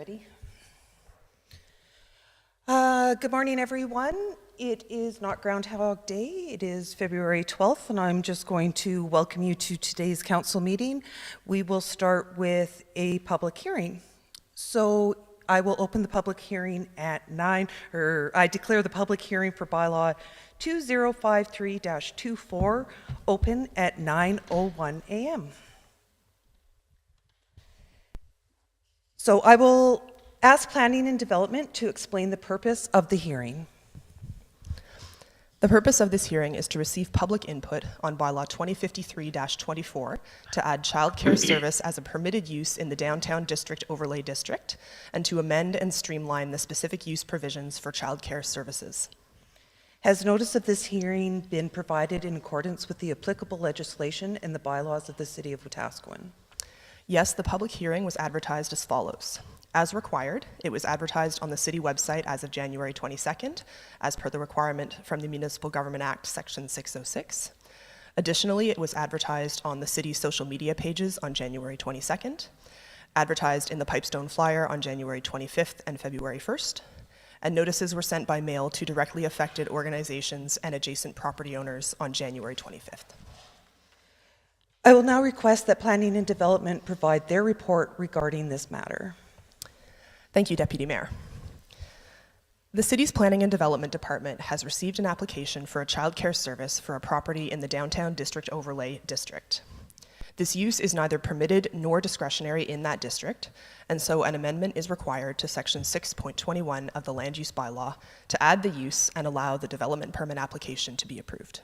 ready. Good morning, everyone. It is not Groundhog Day. It is February 12th, and I'm just going to welcome you to today's council meeting. We will start with a public hearing. So I will open the public hearing at 9, or I declare the public hearing for Bylaw 2053-24 open at 9:01 a.m. So I will ask Planning and Development to explain the purpose of the hearing. The purpose of this hearing is to receive public input on Bylaw 2053-24 to add childcare service as a permitted use in the Downtown District Overlay District and to amend and streamline the specific use provisions for childcare services. Has notice of this hearing been provided in accordance with the applicable legislation and the bylaws of the City of Wetaskiwin? Yes, the public hearing was advertised as follows. As required, it was advertised on the city website as of January 22nd, as per the requirement from the Municipal Government Act, Section 606. Additionally, it was advertised on the city's social media pages on January 22nd, advertised in the Pipestone Flyer on January 25th and February 1st, and notices were sent by mail to directly affected organizations and adjacent property owners on January 25th. I will now request that Planning and Development provide their report regarding this matter. Thank you, Deputy Mayor. The city's Planning and Development Department has received an application for a childcare service for a property in the Downtown District Overlay District. This use is neither permitted nor discretionary in that district, and so an amendment is required to Section 6.21 of the Land Use Bylaw to add the use and allow the development permit application to be approved.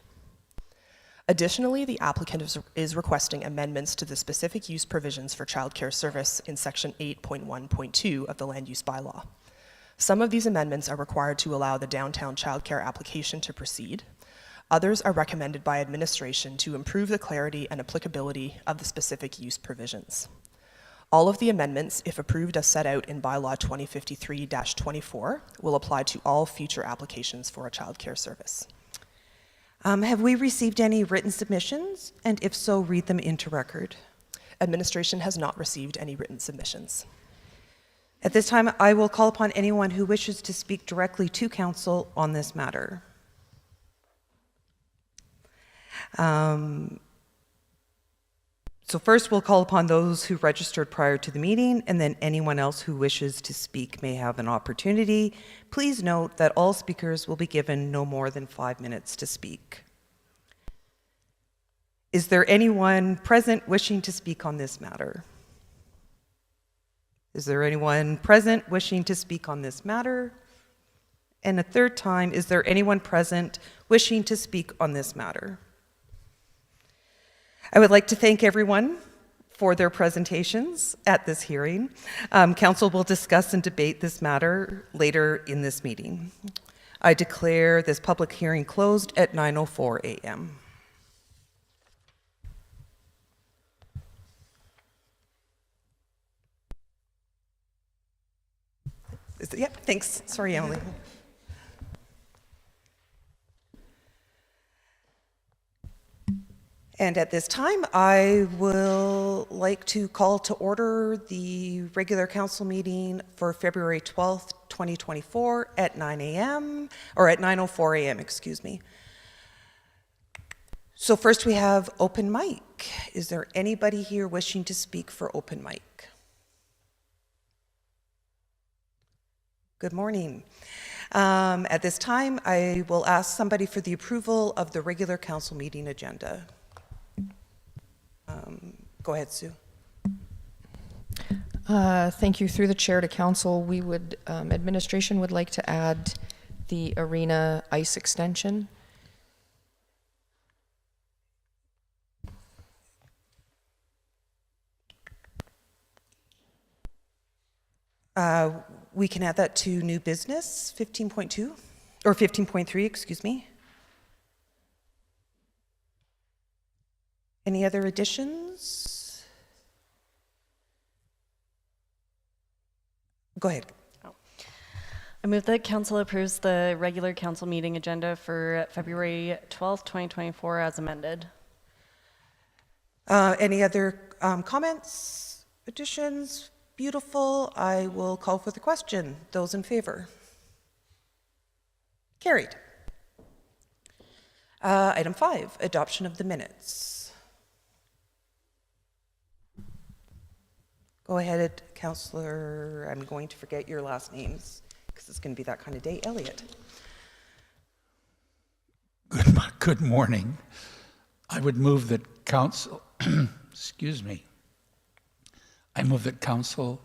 Additionally, the applicant is requesting amendments to the specific use provisions for childcare service in Section 8.1.2 of the Land Use Bylaw. Some of these amendments are required to allow the downtown childcare application to proceed. Others are recommended by administration to improve the clarity and applicability of the specific use provisions. All of the amendments, if approved as set out in Bylaw 2053-24, will apply to all future applications for a childcare service. Have we received any written submissions? And if so, read them into record. Administration has not received any written submissions. At this time, I will call upon anyone who wishes to speak directly to Council on this matter. So first, we'll call upon those who registered prior to the meeting, and then anyone else who wishes to speak may have an opportunity. Please note that all speakers will be given no more than 5 minutes to speak. Is there anyone present wishing to speak on this matter? Is there anyone present wishing to speak on this matter? And a third time, is there anyone present wishing to speak on this matter? I would like to thank everyone for their presentations at this hearing. Council will discuss and debate this matter later in this meeting. I declare this public hearing closed at 9:04 a.m. Yep, thanks. Sorry, Emily. And at this time, I will like to call to order the regular council meeting for February 12th, 2024 at 9 a.m., or at 9:04 a.m., excuse me. So first we have open mic. Is there anybody here wishing to speak for open mic? Good morning. At this time, I will ask somebody for the approval of the regular council meeting agenda. Go ahead, Sue. Thank you. Through the chair to council, we would, administration would like to add the arena ice extension. We can add that to new business 15.2 or 15.3, excuse me. Any other additions? Go ahead. I move that council approves the regular council meeting agenda for February 12th, 2024 as amended. Any other comments, additions? Beautiful. I will call for the question. Those in favor? Carried. Item 5, adoption of the minutes. Go ahead, Councillor. I'm going to forget your last names because it's going to be that kind of day. Elliott. Good morning. I would move that council, excuse me. I move that council,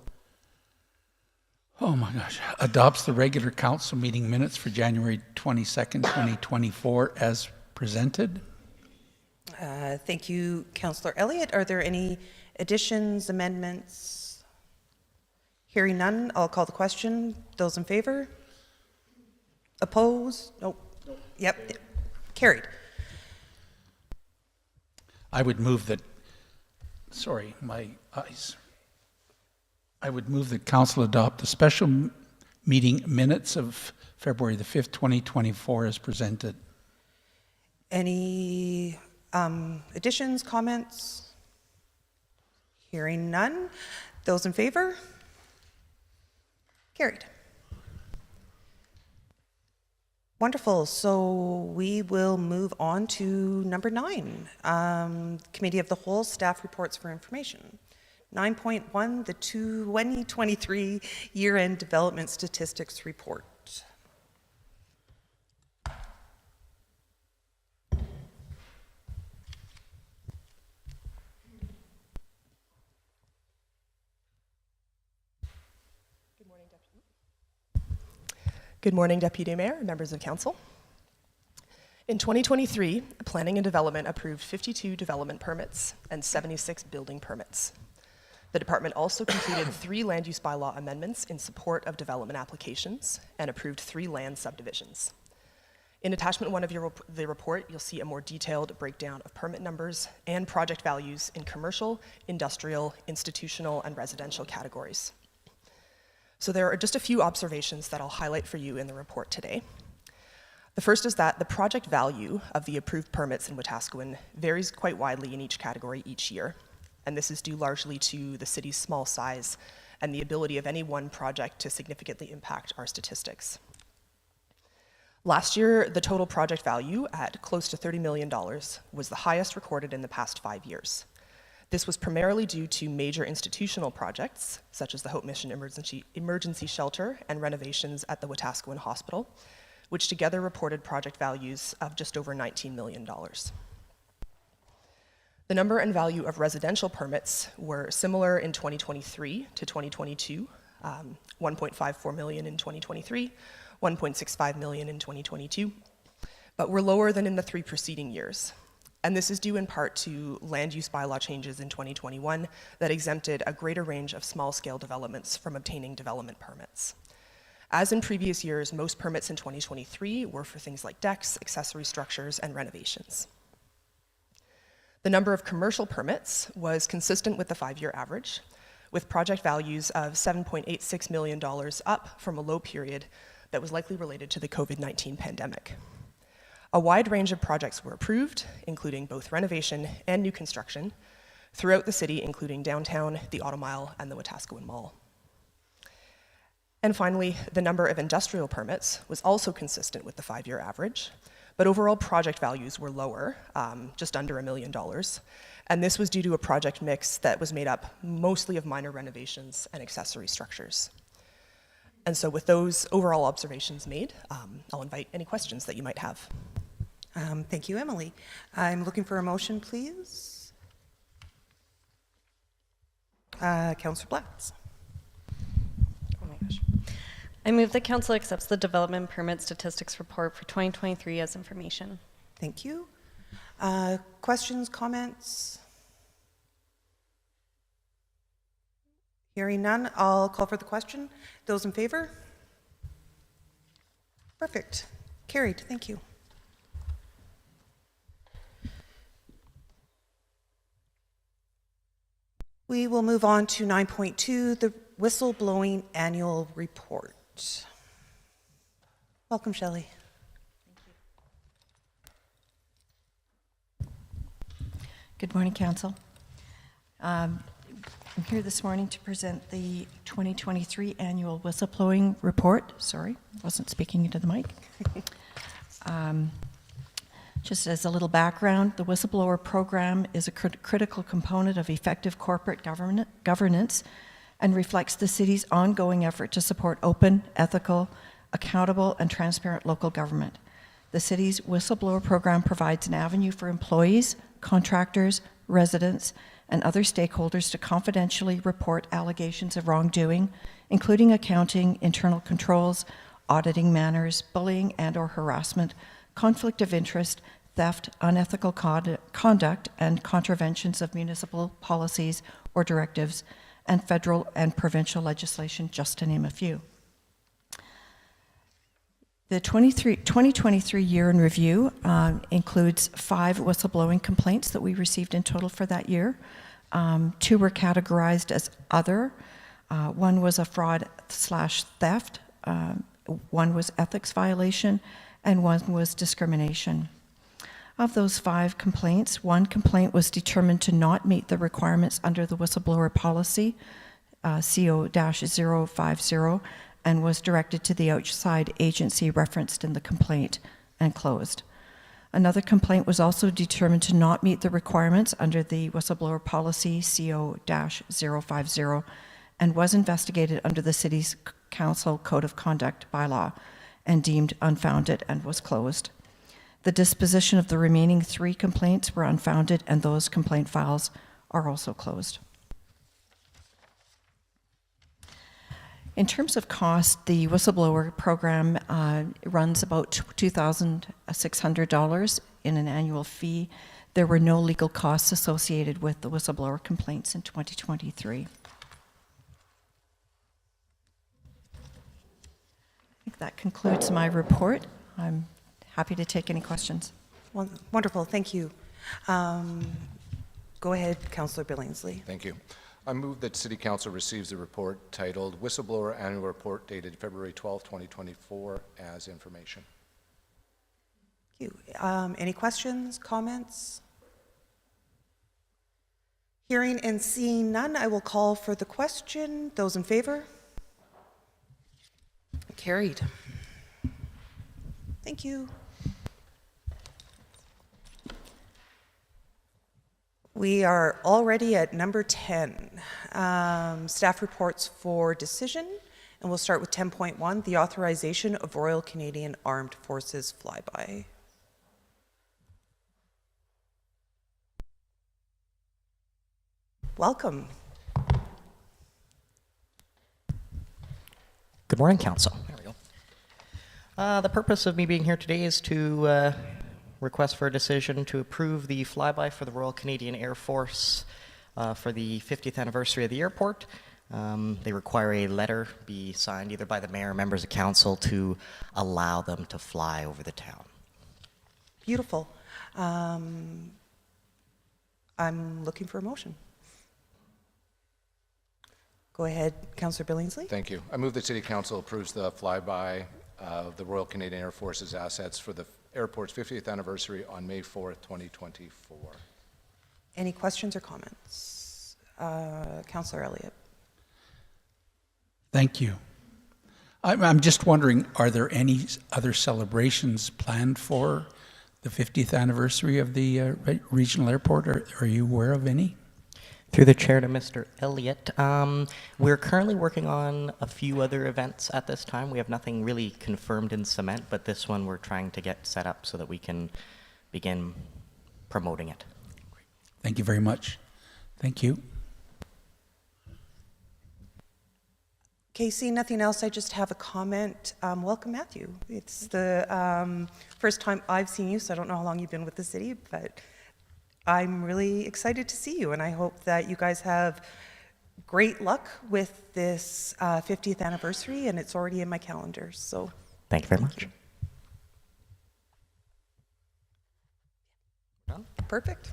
adopts the regular council meeting minutes for January 22nd, 2024 as presented. Thank you, Councillor Elliott. Are there any additions, amendments? Hearing none, I'll call the question. Those in favor? Oppose? Nope. Yep. Carried. I would move that, sorry, my eyes. I would move that council adopt the special meeting minutes of February the 5th, 2024 as presented. Any additions, comments? Hearing none. Those in favor? Carried. Wonderful. So we will move on to number 9, Committee of the Whole Staff Reports for Information. 9.1, the 2023 Year-End Development Statistics Report. Good morning, Deputy Mayor, members of council. In 2023, Planning and Development approved 52 development permits and 76 building permits. The department also completed 3 land use bylaw amendments in support of development applications and approved 3 land subdivisions. In attachment 1 of the report, you'll see a more detailed breakdown of permit numbers and project values in commercial, industrial, institutional, and residential categories. So there are just a few observations that I'll highlight for you in the report today. The first is that the project value of the approved permits in Wetaskiwin varies quite widely in each category each year, and this is due largely to the city's small size and the ability of any one project to significantly impact our statistics. Last year, the total project value at close to $30 million was the highest recorded in the past 5 years. This was primarily due to major institutional projects, such as the Hope Mission Emergency Shelter and renovations at the Wetaskiwin Hospital, which together reported project values of just over $19 million. The number and value of residential permits were similar in 2023 to 2022, 1.54 million in 2023, 1.65 million in 2022, but were lower than in the 3 preceding years. And this is due in part to land use bylaw changes in 2021 that exempted a greater range of small-scale developments from obtaining development permits. As in previous years, most permits in 2023 were for things like decks, accessory structures, and renovations. The number of commercial permits was consistent with the 5-year average, with project values of $7.86 million up from a low period that was likely related to the COVID-19 pandemic. A wide range of projects were approved, including both renovation and new construction, throughout the city, including downtown, the Automile, and the Wetaskiwin Mall. And finally, the number of industrial permits was also consistent with the 5-year average, but overall project values were lower, just under $1 million, and this was due to a project mix that was made up mostly of minor renovations and accessory structures. And so with those overall observations made, I'll invite any questions that you might have. Thank you, Emily. I'm looking for a motion, please. Councillor Blatz. Oh my gosh. I move that council accepts the development permit statistics report for 2023 as information. Thank you. Questions, comments? Hearing none, I'll call for the question. Those in favor? Perfect. Carried. Thank you. We will move on to 9.2, the Whistleblowing Annual Report. Welcome, Shelley. Good morning, Council. I'm here this morning to present the 2023 annual whistleblowing report. Sorry, wasn't speaking into the mic. Just as a little background, the whistleblower program is a critical component of effective corporate governance and reflects the city's ongoing effort to support open, ethical, accountable, and transparent local government. The city's whistleblower program provides an avenue for employees, contractors, residents, and other stakeholders to confidentially report allegations of wrongdoing, including accounting, internal controls, auditing manners, bullying and/or harassment, conflict of interest, theft, unethical conduct, and contraventions of municipal policies or directives, and federal and provincial legislation, just to name a few. The 2023 year in review includes 5 whistleblowing complaints that we received in total for that year. 2 were categorized as other. 1 was a fraud/theft. 1 was ethics violation, and 1 was discrimination. Of those 5 complaints, 1 complaint was determined to not meet the requirements under the whistleblower policy, CO-050, and was directed to the outside agency referenced in the complaint and closed. Another complaint was also determined to not meet the requirements under the whistleblower policy, CO-050, and was investigated under the City's Council Code of Conduct Bylaw and deemed unfounded and was closed. The disposition of the remaining 3 complaints were unfounded, and those complaint files are also closed. In terms of cost, the whistleblower program runs about $2,600 in an annual fee. There were no legal costs associated with the whistleblower complaints in 2023. I think that concludes my report. I'm happy to take any questions. Well, wonderful, thank you. Go ahead, Councillor Billingsley. Thank you. I move that City Council receives a report titled Whistleblower Annual Report dated February 12, 2024 as information. Thank you. Any questions, comments? Hearing and seeing none, I will call for the question. Those in favor? Carried. Thank you. We are already at number 10, staff reports for decision, and we'll start with 10.1, the authorization of Royal Canadian Armed Forces Flyby. Welcome. Good morning, Council. There we go. The purpose of me being here today is to request for a decision to approve the flyby for the Royal Canadian Air Force for the 50th anniversary of the airport. They require a letter be signed either by the mayor or members of council to allow them to fly over the town. Beautiful. I'm looking for a motion. Go ahead, Councillor Billingsley. Thank you. I move that City Council approves the flyby of the Royal Canadian Air Force's assets for the airport's 50th anniversary on May 4th, 2024. Any questions or comments? Councillor Elliott. Thank you. I'm just wondering, are there any other celebrations planned for the 50th anniversary of the regional airport? Are you aware of any? Through the chair to Mr. Elliott, we're currently working on a few other events at this time. We have nothing really confirmed in cement, but this one we're trying to get set up so that we can begin promoting it. Thank you very much. Thank you. Okay, seeing nothing else, I just have a comment. Welcome, Matthew. It's the first time I've seen you, so I don't know how long you've been with the city, but I'm really excited to see you, and I hope that you guys have great luck with this 50th anniversary, and it's already in my calendar, so. Thank you very much. Perfect.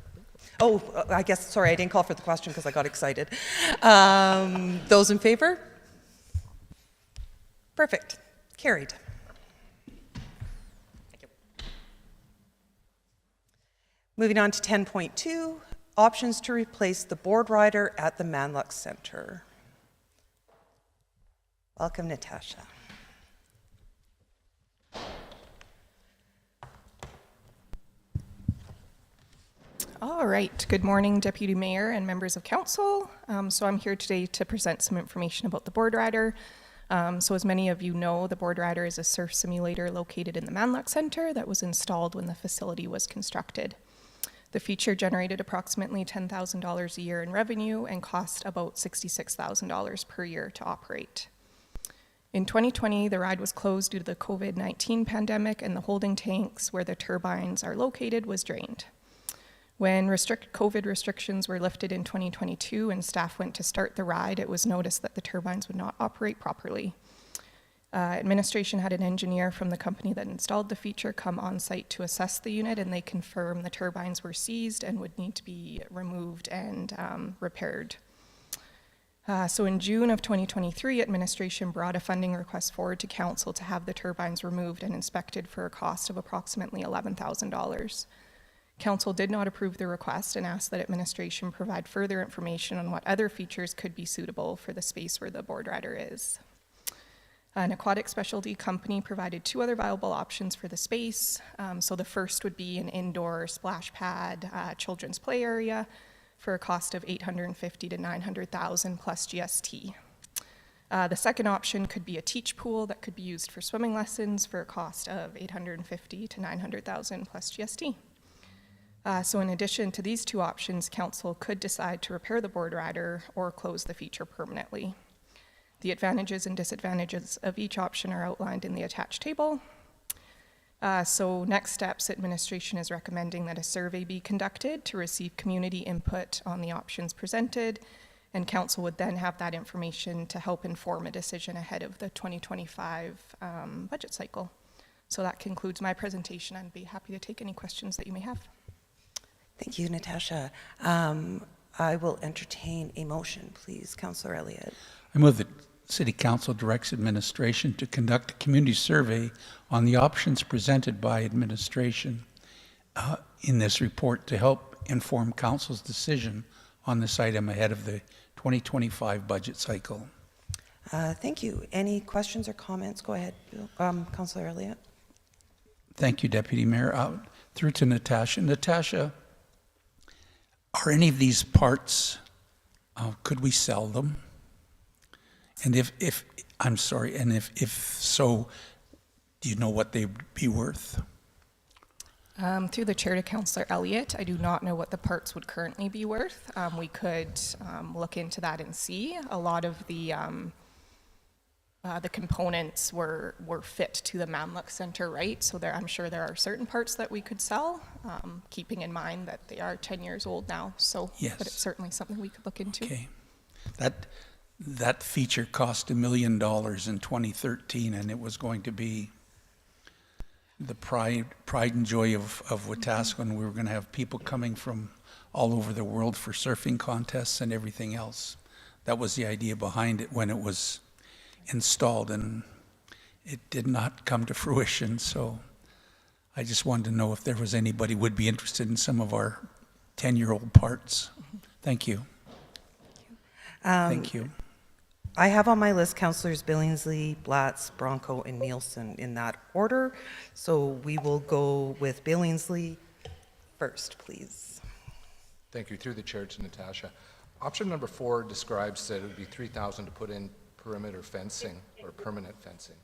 Oh, I guess, sorry, I didn't call for the question because I got excited. Those in favor? Perfect. Carried. Moving on to 10.2, options to replace the BoardRider at the Manluk Center. Welcome, Natasha. All right. Good morning, Deputy Mayor and members of Council. So I'm here today to present some information about the BoardRider. So as many of you know, the BoardRider is a surf simulator located in the Manluk Center that was installed when the facility was constructed. The feature generated approximately $10,000 a year in revenue and cost about $66,000 per year to operate. In 2020, the ride was closed due to the COVID-19 pandemic, and the holding tanks where the turbines are located was drained. When COVID restrictions were lifted in 2022 and staff went to start the ride, it was noticed that the turbines would not operate properly. Administration had an engineer from the company that installed the feature come on site to assess the unit, and they confirmed the turbines were seized and would need to be removed and repaired. So in June of 2023, administration brought a funding request forward to council to have the turbines removed and inspected for a cost of approximately $11,000. Council did not approve the request and asked that administration provide further information on what other features could be suitable for the space where the BoardRider is. An aquatic specialty company provided two other viable options for the space. So the first would be an indoor splash pad, children's play area for a cost of $850,000 to $900,000 plus GST. The second option could be a teach pool that could be used for swimming lessons for a cost of $850,000 to $900,000 plus GST. So in addition to these two options, council could decide to repair the BoardRider or close the feature permanently. The advantages and disadvantages of each option are outlined in the attached table. So next steps, administration is recommending that a survey be conducted to receive community input on the options presented, and council would then have that information to help inform a decision ahead of the 2025 budget cycle. So that concludes my presentation. I'd be happy to take any questions that you may have. Thank you, Natasha. I will entertain a motion, please. Councillor Elliott. I move that City Council directs administration to conduct a community survey on the options presented by administration in this report to help inform Council's decision on this item ahead of the 2025 budget cycle. Thank you. Any questions or comments? Go ahead, Councillor Elliott. Thank you, Deputy Mayor. Through to Natasha. Natasha, are any of these parts, could we sell them? And if so, do you know what they'd be worth? Through the chair to Councillor Elliott, I do not know what the parts would currently be worth. We could look into that and see. A lot of the components were fit to the Manluk Center, right? So I'm sure there are certain parts that we could sell, keeping in mind that they are 10 years old now. So, yes. But it's certainly something we could look into. Okay. That feature cost $1 million in 2013, and it was going to be the pride and joy of Wetaskiwin. We were going to have people coming from all over the world for surfing contests and everything else. That was the idea behind it when it was installed, and it did not come to fruition. So I just wanted to know if there was anybody would be interested in some of our 10-year-old parts. Thank you. Thank you. I have on my list Councillors Billingsley, Blatz, Bronco, and Nielsen in that order. So we will go with Billingsley first, please. Thank you. Through the chair to Natasha. Option number 4 describes that it would be $3,000 to put in perimeter fencing or permanent fencing.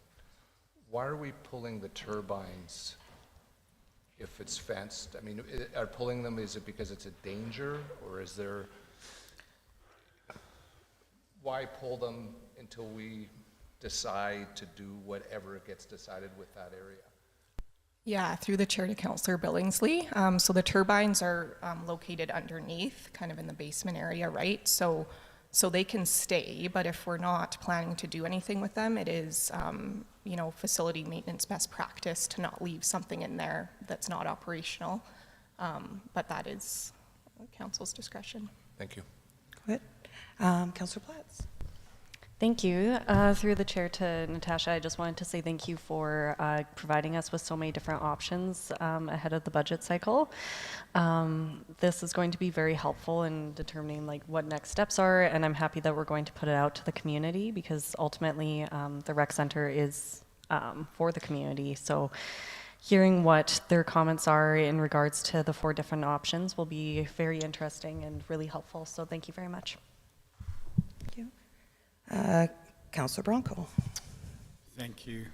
Why are we pulling the turbines if it's fenced? I mean, are pulling them, is it because it's a danger, or is there, why pull them until we decide to do whatever gets decided with that area? Yeah, through the chair to Councillor Billingsley. So the turbines are located underneath, kind of in the basement area, right? So they can stay, but if we're not planning to do anything with them, it is, facility maintenance best practice to not leave something in there that's not operational. But that is council's discretion. Thank you. Go ahead. Councillor Blatz. Thank you. Through the chair to Natasha, I just wanted to say thank you for providing us with so many different options ahead of the budget cycle. This is going to be very helpful in determining like what next steps are, and I'm happy that we're going to put it out to the community because ultimately the rec center is for the community. So hearing what their comments are in regards to the 4 different options will be very interesting and really helpful. So thank you very much. Councillor Bronco. Thank you,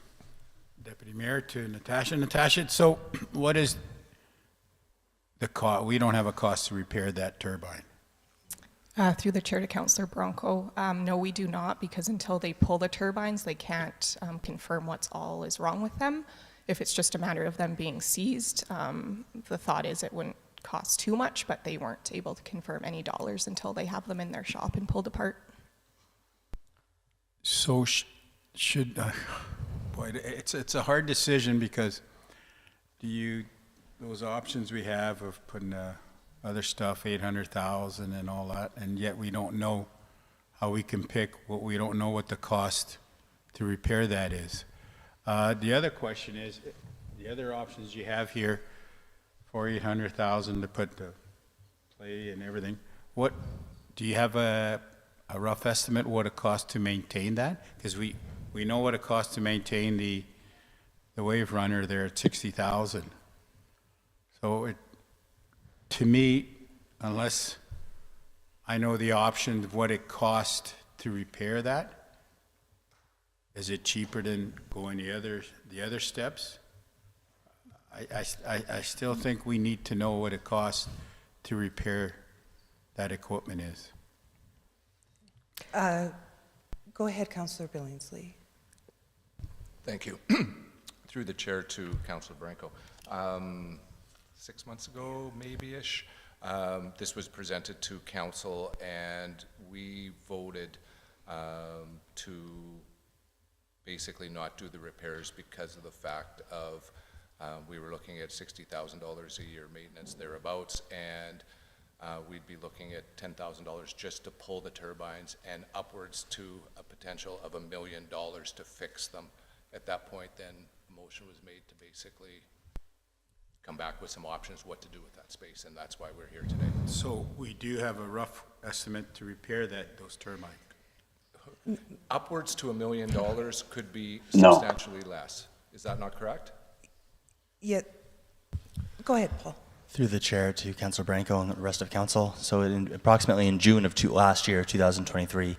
Deputy Mayor. To Natasha. Natasha, so what is the cost? We don't have a cost to repair that turbine. Through the chair to Councillor Bronco, no, we do not, because until they pull the turbines, they can't confirm what's all is wrong with them. If it's just a matter of them being seized, the thought is it wouldn't cost too much, but they weren't able to confirm any dollars until they have them in their shop and pulled apart. So should boy, it's a hard decision because those options we have of putting other stuff, 800,000 and all that, and yet we don't know how we can pick what we don't know what the cost to repair that is. The other question is the other options you have here for 800,000 to put the play and everything. What do you have a rough estimate what it costs to maintain that? Because we know what it costs to maintain the wave runner there at 60,000. So to me, unless I know the option of what it costs to repair that, is it cheaper than going the other steps? I still think we need to know what it costs to repair that equipment is. Go ahead, Councillor Billingsley. Thank you. Through the chair to Councillor Branco. 6 months ago, maybe-ish, this was presented to council and we voted to basically not do the repairs because of the fact of we were looking at $60,000 a year maintenance thereabouts, and we'd be looking at $10,000 just to pull the turbines and upwards to a potential of $1 million to fix them. At that point, then a motion was made to basically come back with some options what to do with that space, and that's why we're here today. So we do have a rough estimate to repair those turbines. Upwards to $1 million could be substantially less. Is that not correct? Yeah. Go ahead, Paul. Through the chair to Councillor Branco and the rest of council. So approximately in June of last year, 2023,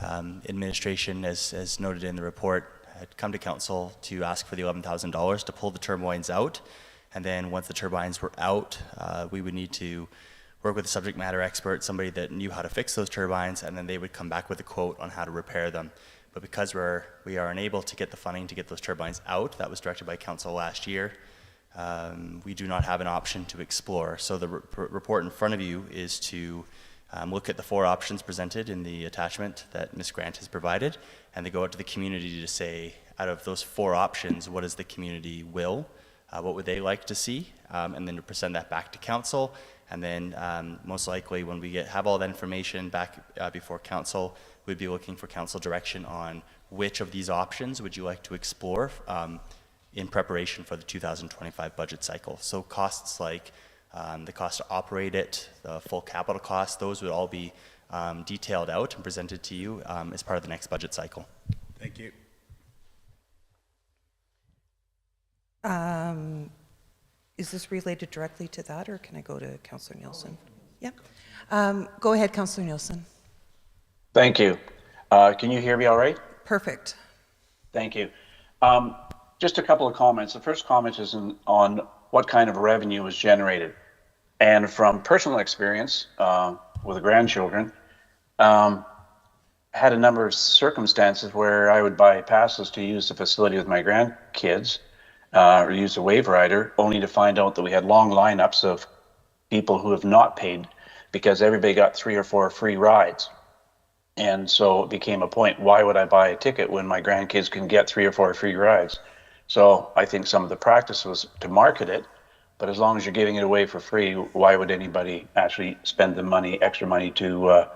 administration, as noted in the report, had come to council to ask for the $11,000 to pull the turbines out. And then once the turbines were out, we would need to work with a subject matter expert, somebody that knew how to fix those turbines, and then they would come back with a quote on how to repair them. But because we are unable to get the funding to get those turbines out, that was directed by council last year, we do not have an option to explore. So the report in front of you is to look at the 4 options presented in the attachment that Ms. Grant has provided, and to go out to the community to say, out of those 4 options, what is the community will? What would they like to see? And then to present that back to council. And then most likely when we have all that information back before council, we'd be looking for council direction on which of these options would you like to explore in preparation for the 2025 budget cycle. So costs like the cost to operate it, the full capital costs, those would all be detailed out and presented to you as part of the next budget cycle. Thank you. Is this related directly to that, or can I go to Councillor Nielsen? Yeah. Go ahead, Councillor Nielsen. Thank you. Can you hear me all right? Perfect. Thank you. Just a couple of comments. The first comment is on what kind of revenue was generated. And from personal experience with the grandchildren, had a number of circumstances where I would buy passes to use the facility with my grandkids, or use a BoardRider, only to find out that we had long lineups of people who have not paid because everybody got 3 or 4 free rides. And so it became a point, why would I buy a ticket when my grandkids can get 3 or 4 free rides? So I think some of the practice was to market it, but as long as you're giving it away for free, why would anybody actually spend the money, extra money to,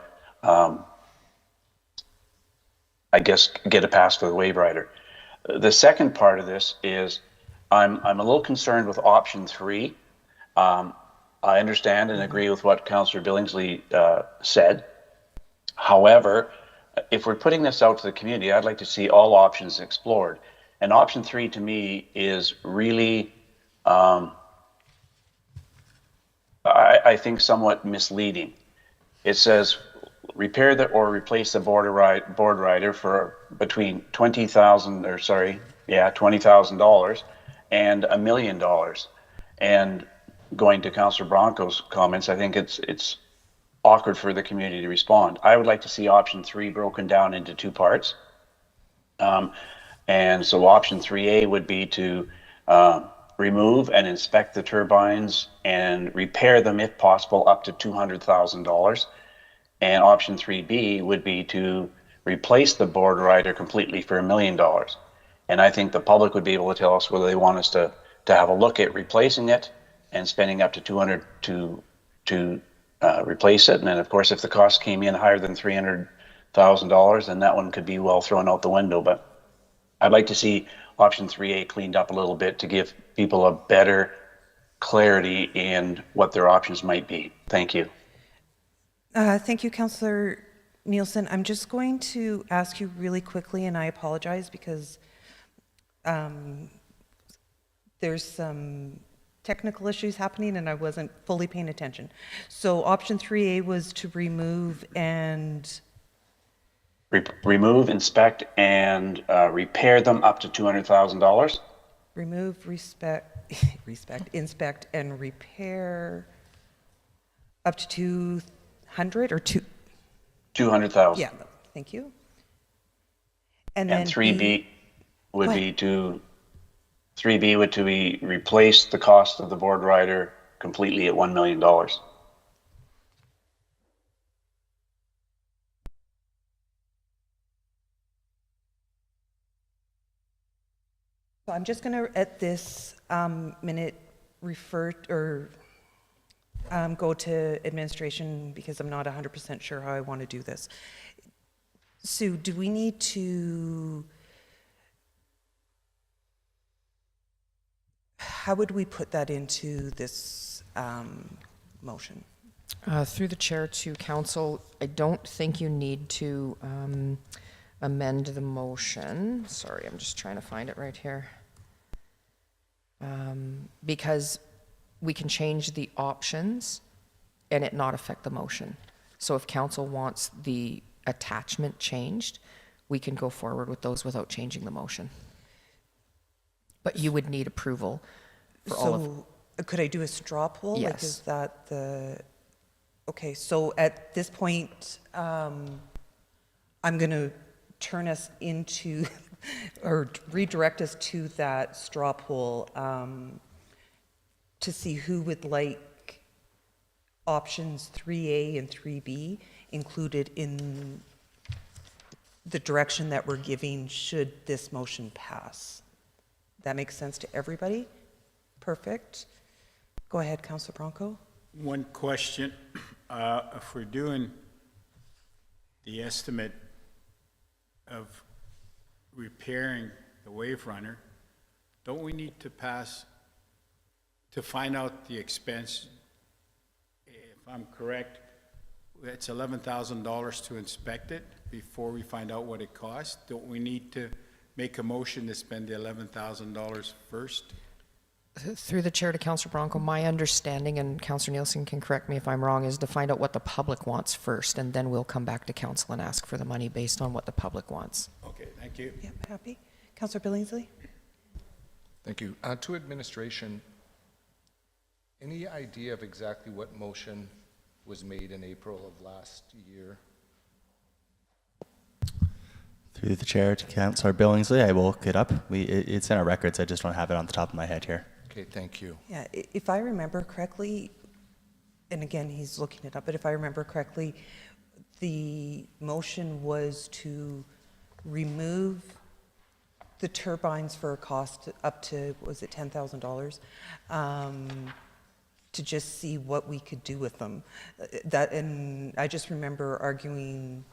I guess, get a pass for the wave rider. The second part of this is I'm a little concerned with option 3. I understand and agree with what Councillor Billingsley said. However, if we're putting this out to the community, I'd like to see all options explored. And option 3 to me is really, I think, somewhat misleading. It says repair or replace the BoardRider for between $20,000 and $1 million. And going to Councillor Bronco's comments, I think it's awkward for the community to respond. I would like to see option 3 broken down into 2 parts. And so option 3A would be to remove and inspect the turbines and repair them if possible up to $200,000. And option 3B would be to replace the BoardRider completely for $1 million. And I think the public would be able to tell us whether they want us to have a look at replacing it and spending up to $200,000 to replace it. And then, of course, if the cost came in higher than $300,000, then that one could be well thrown out the window. But I'd like to see option 3A cleaned up a little bit to give people a better clarity in what their options might be. Thank you. Thank you, Councillor Nielsen. I'm just going to ask you really quickly, and I apologize because there's some technical issues happening and I wasn't fully paying attention. So option 3A was to remove and... remove, inspect, and repair them up to $200,000. Remove, inspect, and repair up to 200 or 200,000. Yeah, thank you. And And then 3B would be to replace the cost of the BoardRider completely at $1 million. So I'm just going to, at this minute, refer or go to administration because I'm not 100% sure how I want to do this. Sue, do we need to, how would we put that into this motion? Through the chair to council, I don't think you need to amend the motion. Sorry, I'm just trying to find it right here. Because we can change the options and it not affect the motion. So if council wants the attachment changed, we can go forward with those without changing the motion. But you would need approval for all of... So could I do a straw poll? Yes. Like, is that the... Okay, so at this point, I'm going to turn us into, or redirect us to that straw poll to see who would like options 3A and 3B included in the direction that we're giving should this motion pass. That makes sense to everybody? Perfect. Go ahead, Councillor Bronco. One question, if we're doing the estimate of repairing the wave runner, don't we need to pass to find out the expense? If I'm correct, it's $11,000 to inspect it before we find out what it costs. Don't we need to make a motion to spend the $11,000 first? Through the chair to Councillor Bronco, my understanding, and Councillor Nielsen can correct me if I'm wrong, is to find out what the public wants first, and then we'll come back to council and ask for the money based on what the public wants. Okay, thank you. Yep, happy. Councillor Billingsley? Thank you. To administration, any idea of exactly what motion was made in April of last year? Through the chair to Councillor Billingsley, I will look it up. It's in our records. I just don't have it on the top of my head here. Okay, thank you. Yeah, if I remember correctly, and again, he's looking it up, but if I remember correctly, the motion was to remove the turbines for a cost up to, was it $10,000? To just see what we could do with them. That, and I just remember arguing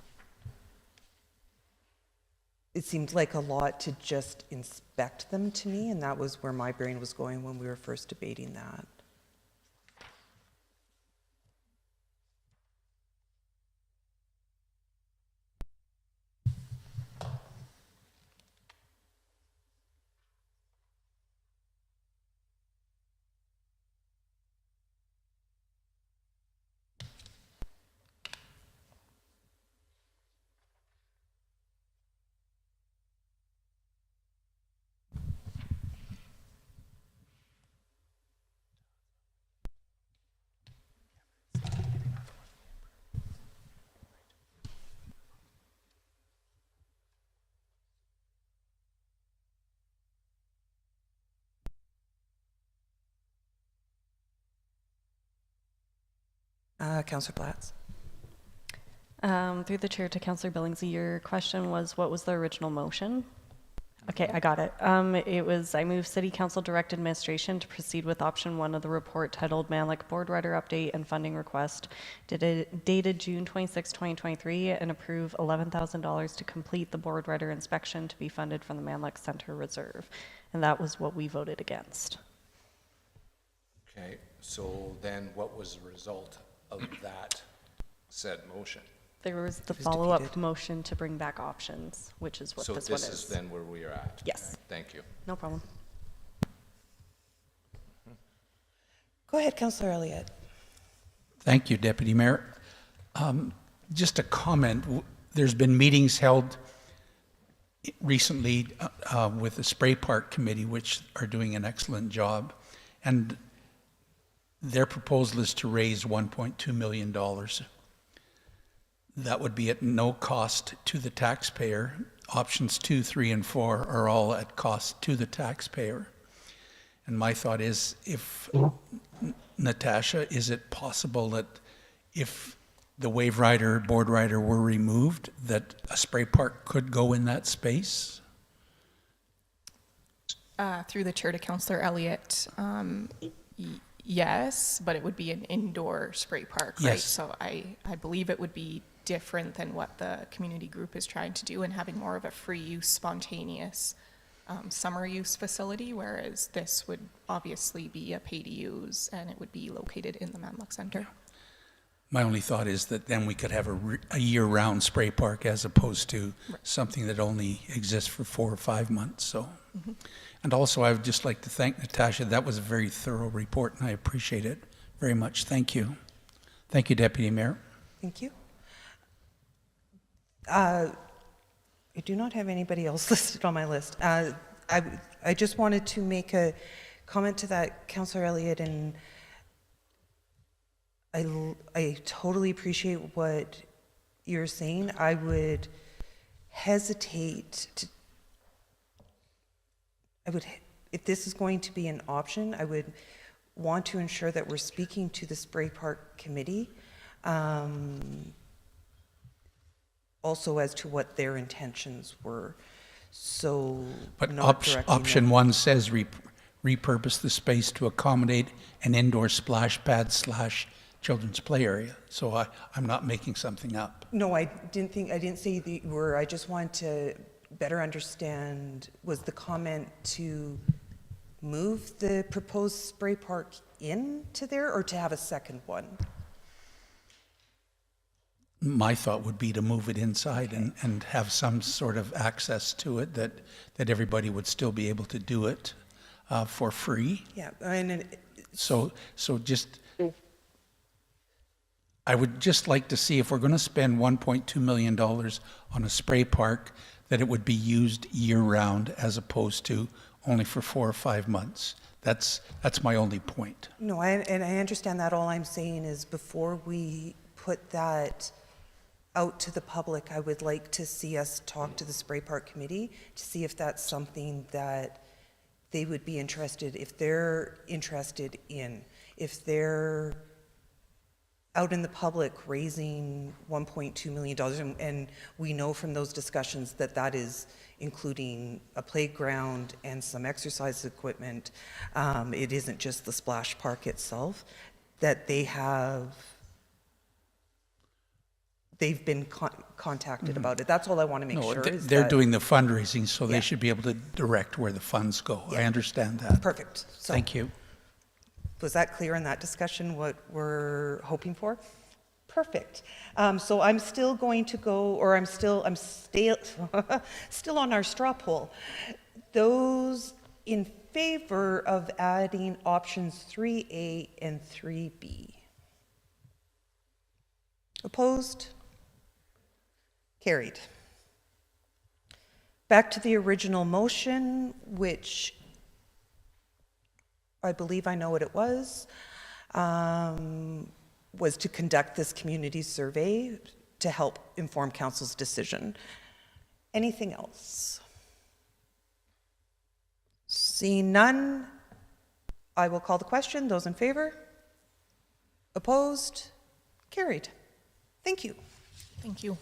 it seemed like a lot to just inspect them to me, and that was where my brain was going when we were first debating that. Councillor Blatz. Through the chair to Councillor Billingsley, your question was, what was the original motion? Okay, I got it. It was, I move City Council direct administration to proceed with option 1 of the report titled Manluk BoardRider Update and Funding Request, dated June 26, 2023, and approve $11,000 to complete the BoardRider inspection to be funded from the Manluk Center Reserve. And that was what we voted against. Okay, so then what was the result of that said motion? There was the It was follow-up defeated. motion to bring back options, which is what So this one this is. is then where we are at? Yes. Thank you. No problem. Go ahead, Councillor Elliott. Thank you, Deputy Mayor. Just a comment. There's been meetings held recently with the Spray Park Committee, which are doing an excellent job. And their proposal is to raise $1.2 million. That would be at no cost to the taxpayer. Options 2, 3, and 4 are all at cost to the taxpayer. And my thought is, if, Natasha, is it possible that if the BoardRider were removed, that a spray park could go in that space? Through the chair to Councillor Elliott, yes, but it would be an indoor spray park, right? Yes. So I believe it would be different than what the community group is trying to do and having more of a free use, spontaneous summer use facility, whereas this would obviously be a pay to use and it would be located in the Manluk Center. My only thought is that then we could have a year-round spray park as opposed to something that only exists for 4 or 5 months. So, and also I would just like to thank Natasha. That was a very thorough report, and I appreciate it very much. Thank you. Thank you, Deputy Mayor. Thank you. I do not have anybody else listed on my list. I just wanted to make a comment to that, Councillor Elliott, and I totally appreciate what you're saying. I would hesitate to, if this is going to be an option, I would want to ensure that we're speaking to the Spray Park Committee, also as to what their intentions were. So, But not directing option them. 1 says repurpose the space to accommodate an indoor splash pad / children's play area. So I'm not making something up. No, I didn't say that you were. I just wanted to better understand, was the comment to move the proposed spray park into there or to have a second one? My thought would be to move it inside and have some sort of access to it that everybody would still be able to do it for free. Yeah, and So just, I would just like to see if we're going to spend $1.2 million on a spray park, that it would be used year-round as opposed to only for 4 or 5 months. That's my only point. no, and I understand that. All I'm saying is before we put that out to the public, I would like to see us talk to the Spray Park Committee to see if that's something that they would be interested, if they're interested in, if they're out in the public raising $1.2 million, and we know from those discussions that that is including a playground and some exercise equipment. It isn't just the splash park itself, that they've been contacted about it. That's all I want to make No, sure. is they're that- doing the fundraising, so Yeah. they should be able to direct where the funds go. I Yeah. understand that. Perfect. So Thank you. was that clear in that discussion, what we're hoping for? Perfect. So I'm still going to go, or I'm still still on our straw poll. Those in favor of adding options 3A and 3B? Opposed? Carried. Back to the original motion, which I believe I know what it was to conduct this community survey to help inform council's decision. Anything else? Seeing none, I will call the question. Those in favor? Opposed? Carried. Thank you. Thank you.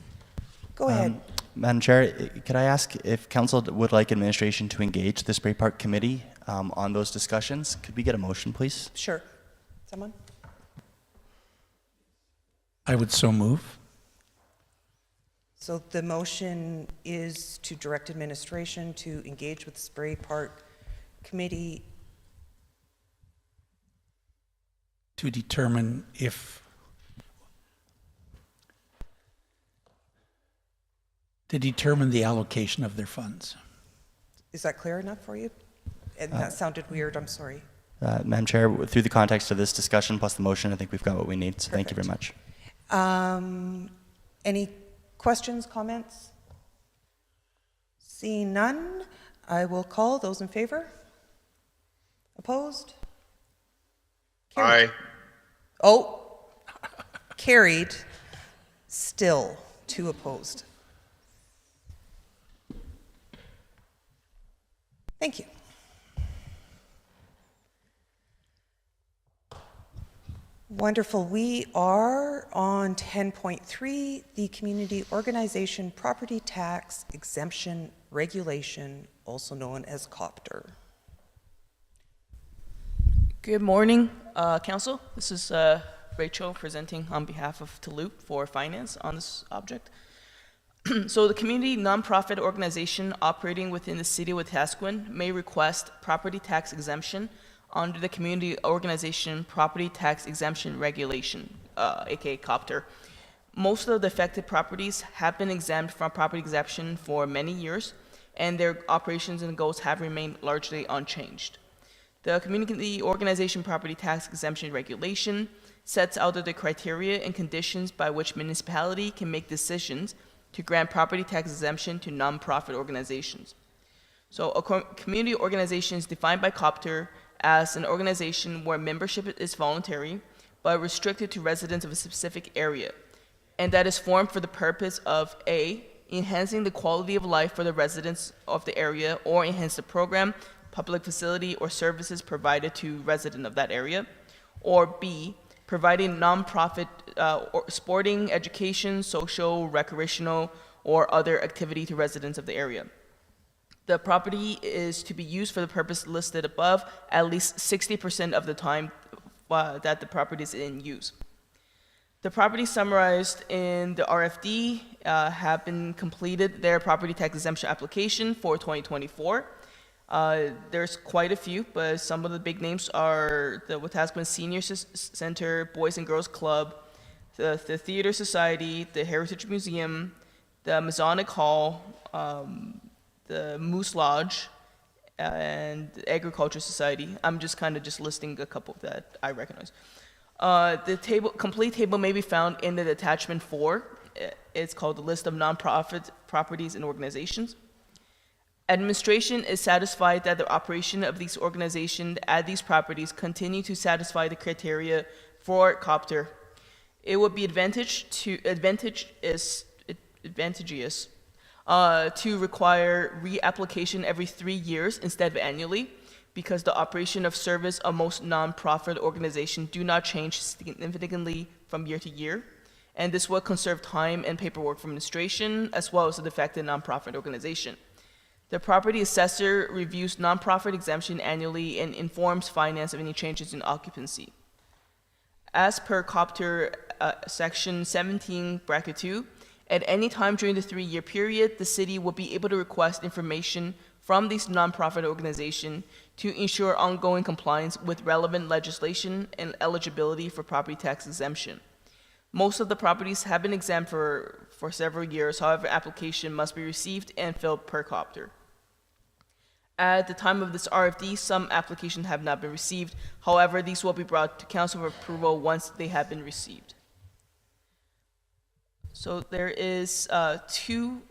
Go ahead. Madam Chair, could I ask if council would like administration to engage the Spray Park Committee on those discussions? Could we get a motion, please? Sure. Someone? I would so move. So the motion is to direct administration to engage with the Spray Park Committee. To determine if, to determine the allocation of their funds. Is that clear enough for you? And that sounded weird, I'm sorry. Madam Chair, through the context of this discussion plus the motion, I think we've got what we need, so thank you very much. Any questions, comments? Seeing none, I will call those in favor. Opposed? Carried. Aye. Oh, carried. Still, 2 opposed. Thank you. Wonderful. We are on 10.3, the Community Organization Property Tax Exemption Regulation, also known as COPTER. Good morning, Council. This is Rachel presenting on behalf of Toulouse for finance on this object. So the community nonprofit organization operating within the city of Wetaskiwin may request property tax exemption under the Community Organization Property Tax Exemption Regulation, aka COPTER. Most of the affected properties have been exempt from property exemption for many years, and their operations and goals have remained largely unchanged. The Community Organization Property Tax Exemption Regulation sets out the criteria and conditions by which municipality can make decisions to grant property tax exemption to nonprofit organizations. So a community organization is defined by COPTER as an organization where membership is voluntary but restricted to residents of a specific area, and that is formed for the purpose of A, enhancing the quality of life for the residents of the area or enhance the program, public facility, or services provided to residents of that area, or B, providing nonprofit or sporting, education, social, recreational, or other activity to residents of the area. The property is to be used for the purpose listed above at least 60% of the time that the property is in use. The properties summarized in the RFD have been completed their property tax exemption application for 2024. There's quite a few, but some of the big names are the Wetaskiwin Senior Center, Boys and Girls Club, the Theater Society, the Heritage Museum, the Masonic Hall, the Moose Lodge, and the Agriculture Society. I'm just kind of just listing a couple that I recognize. The complete table may be found in the attachment 4. It's called the List of Nonprofit Properties and Organizations. Administration is satisfied that the operation of these organizations at these properties continue to satisfy the criteria for COPTER. It would be advantageous to require reapplication every 3 years instead of annually, because the operation of service of most nonprofit organizations do not change significantly from year to year, and this will conserve time and paperwork for administration as well as the affected nonprofit organization. The property assessor reviews nonprofit exemption annually and informs finance of any changes in occupancy. As per COPTER section 17, bracket 2, At any time during the 3-year period, the city will be able to request information from these nonprofit organizations to ensure ongoing compliance with relevant legislation and eligibility for property tax exemption. Most of the properties have been exempt for several years. However, application must be received and filled per COPTER. At the time of this RFD, some applications have not been received. However, these will be brought to council for approval once they have been received. So there is 2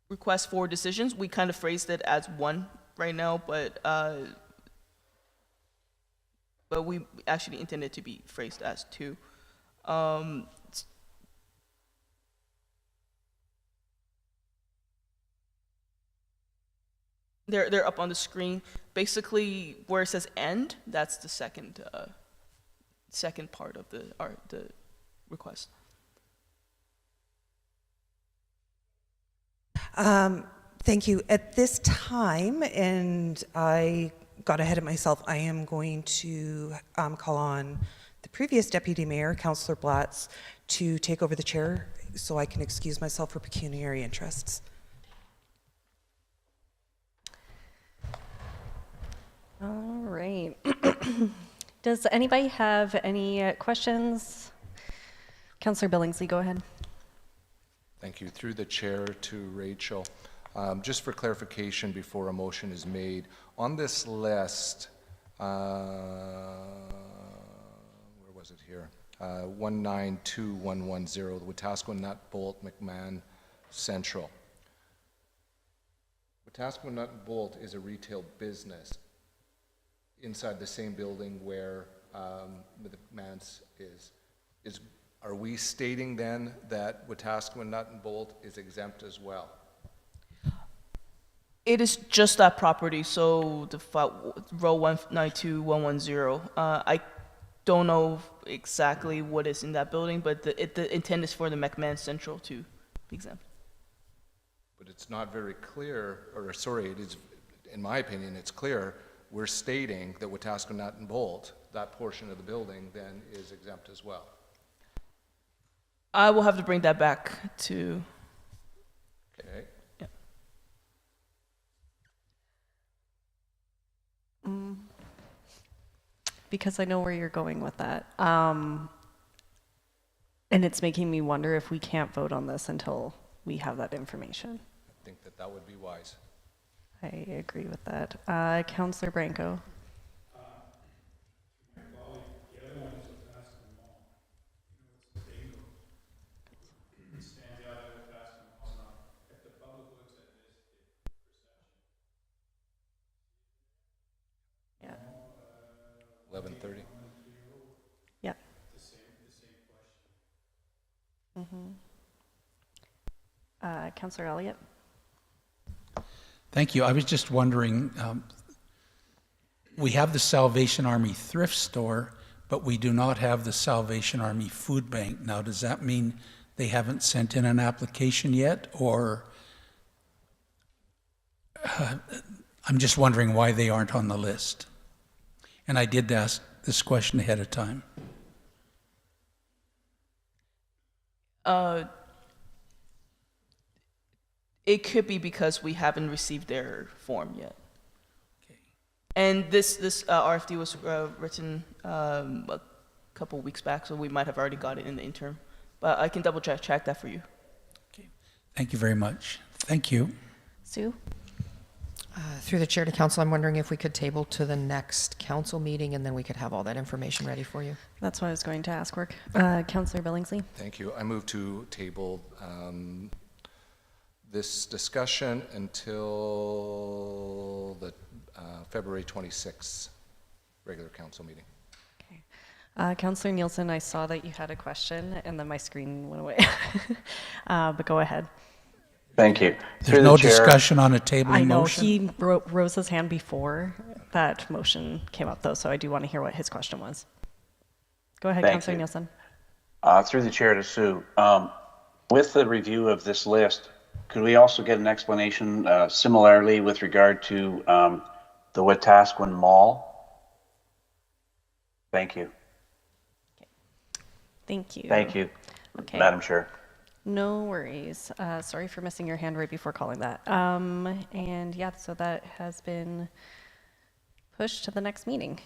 requests for decisions. We kind of phrased it as 1 right now, but we actually intended to be phrased as 2. They're up on the screen. Basically, where it says "end," that's the second part of the request. Thank you. At this time, and I got ahead of myself, I am going to call on the previous Deputy Mayor, Councillor Blatz, to take over the chair so I can excuse myself for pecuniary interests. All right. Does anybody have any questions? Councillor Billingsley, go ahead. Thank you. Through the chair to Rachel. Just for clarification before a motion is made, on this list, where was it here? 192110, the Wetaskiwin Nut Bolt McMahon Central. Wetaskiwin Nut and Bolt is a retail business inside the same building where the McMahon's is. Are we stating then that Wetaskiwin Nut and Bolt is exempt as well? It is just that property, so the row 192110. I don't know exactly what is in that building, but the intent is for the McMahon Central to be exempt. But it's not very clear, or sorry, it is, in my opinion, it's clear. We're stating that Wetaskiwin Nut and Bolt, that portion of the building, then is exempt as well. I will have to bring that back to. Okay. Yeah. Because I know where you're going with that. And it's making me wonder if we can't vote on this until we have that information. I think that would be wise. I agree with that. Councillor Branco. Yeah. 11:30. Yeah. Mm-hmm. Councillor Elliott. Thank you. I was just wondering, we have the Salvation Army thrift store, but we do not have the Salvation Army food bank. Now, does that mean they haven't sent in an application yet, or I'm just wondering why they aren't on the list? And I did ask this question ahead of time. It could be because we haven't received their form yet. Okay. And this RFD was written a couple weeks back, so we might have already got it in the interim. But I can double check that for you. Okay. Thank you very much. Thank you. Sue? Through the chair to council, I'm wondering if we could table to the next council meeting and then we could have all that information ready for you. That's what I was going to ask, Work. Councillor Billingsley? Thank you. I move to table this discussion until the February 26th regular council meeting. Okay. Councillor Nielsen, I saw that you had a question and then my screen went away. But go ahead. Thank you. There's no discussion on a tabling I know motion? he rose his hand before that motion came up though, so I do want to hear what his question was. Go ahead, Thank Councillor you. Nielsen. Through the chair to Sue, with the review of this list, could we also get an explanation similarly with regard to the Wetaskiwin Mall? Thank you. Thank you. Thank you, Okay. Madam Chair. No worries. Sorry for missing your hand right before calling that. And yeah, so that has been pushed to the next meeting,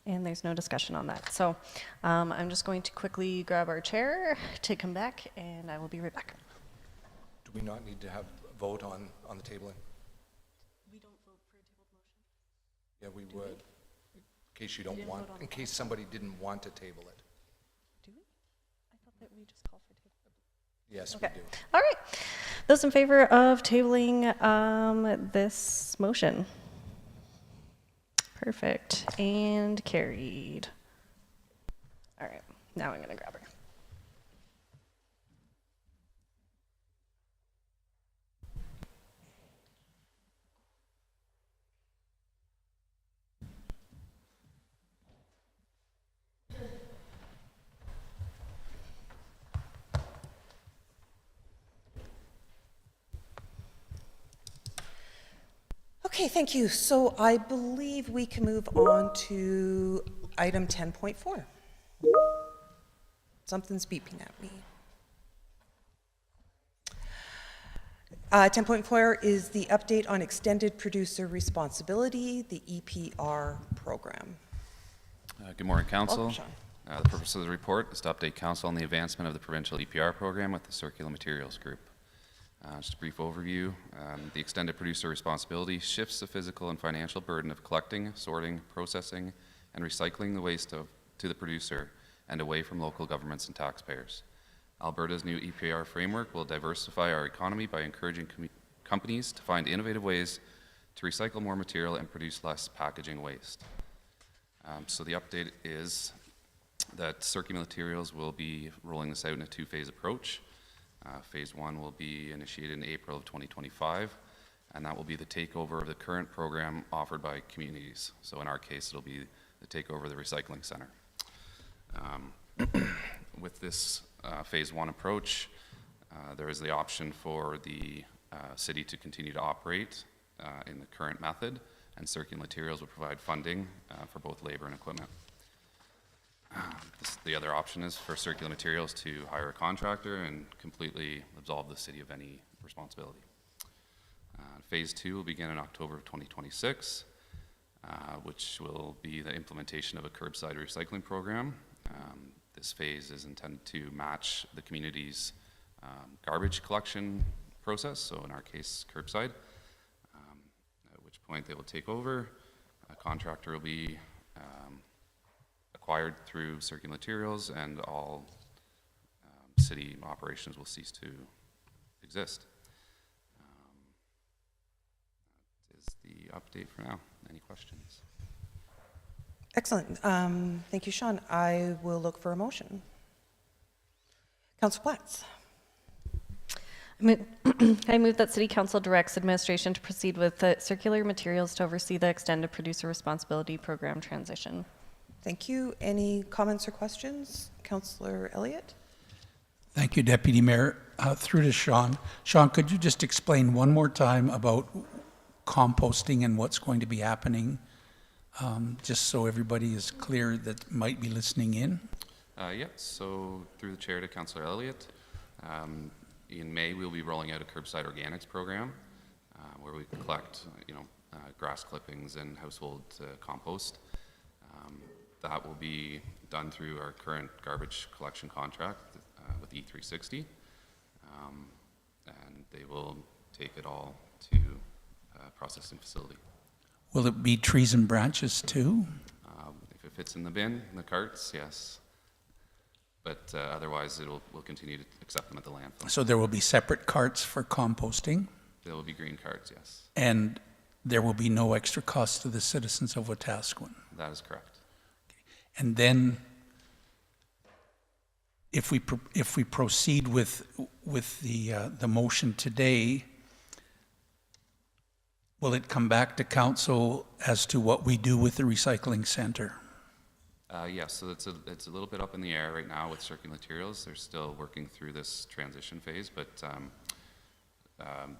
and there's no discussion on that. So I'm just going to quickly grab our chair to come back, and I will be right back. Do we not need to have a vote on the tabling? We don't vote for a tabled motion. Yeah, we would. In case you don't want, in case somebody didn't want to table it. Do we? I thought that we just called for table. Yes, Okay. we do. All right. Those in favor of tabling this motion? Perfect. And carried. All right. Now I'm going to grab her. Okay, thank you. So I believe we can move on to item 10.4. Something's beeping at me. 10.4 is the update on extended producer responsibility, the EPR program. Good morning, Council. Welcome, Sean. The purpose of the report is to update Council on the advancement of the provincial EPR program with the Circular Materials Group. Just a brief overview. The extended producer responsibility shifts the physical and financial burden of collecting, sorting, processing, and recycling the waste to the producer and away from local governments and taxpayers. Alberta's new EPR framework will diversify our economy by encouraging companies to find innovative ways to recycle more material and produce less packaging waste. So the update is that Circular Materials will be rolling this out in a two-phase approach. Phase 1 will be initiated in April of 2025, and that will be the takeover of the current program offered by communities. So in our case, it'll be the takeover of the recycling center. With this Phase 1 approach, there is the option for the city to continue to operate in the current method, and Circular Materials will provide funding for both labor and equipment. The other option is for Circular Materials to hire a contractor and completely absolve the city of any responsibility. Phase 2 will begin in October of 2026, which will be the implementation of a curbside recycling program. This phase is intended to match the community's garbage collection process, so in our case, curbside, at which point they will take over. A contractor will be acquired through Circular Materials, and all city operations will cease to exist. That is the update for now. Any questions? Excellent. Thank you, Sean. I will look for a motion. Councillor Platts. I move that City Council directs administration to proceed with the Circular Materials to oversee the extended producer responsibility program transition. Thank you. Any comments or questions? Councillor Elliott? Thank you, Deputy Mayor. Through to Sean. Sean, could you just explain one more time about composting and what's going to be happening, just so everybody is clear that might be listening in? Yep, so through the chair to Councillor Elliott, in May we'll be rolling out a curbside organics program where we collect grass clippings and household compost. That will be done through our current garbage collection contract with E360, and they will take it all to a processing facility. Will it be trees and branches too? If it fits in the bin, in the carts, yes. But otherwise, we'll continue to accept them at the landfill. So there will be separate carts for composting? There will be green carts, yes. And there will be no extra cost to the citizens of Wetaskiwin? That is correct. And then, if we proceed with the motion today, will it come back to council as to what we do with the recycling center? Yes, so it's a little bit up in the air right now with Circular Materials. They're still working through this transition phase, but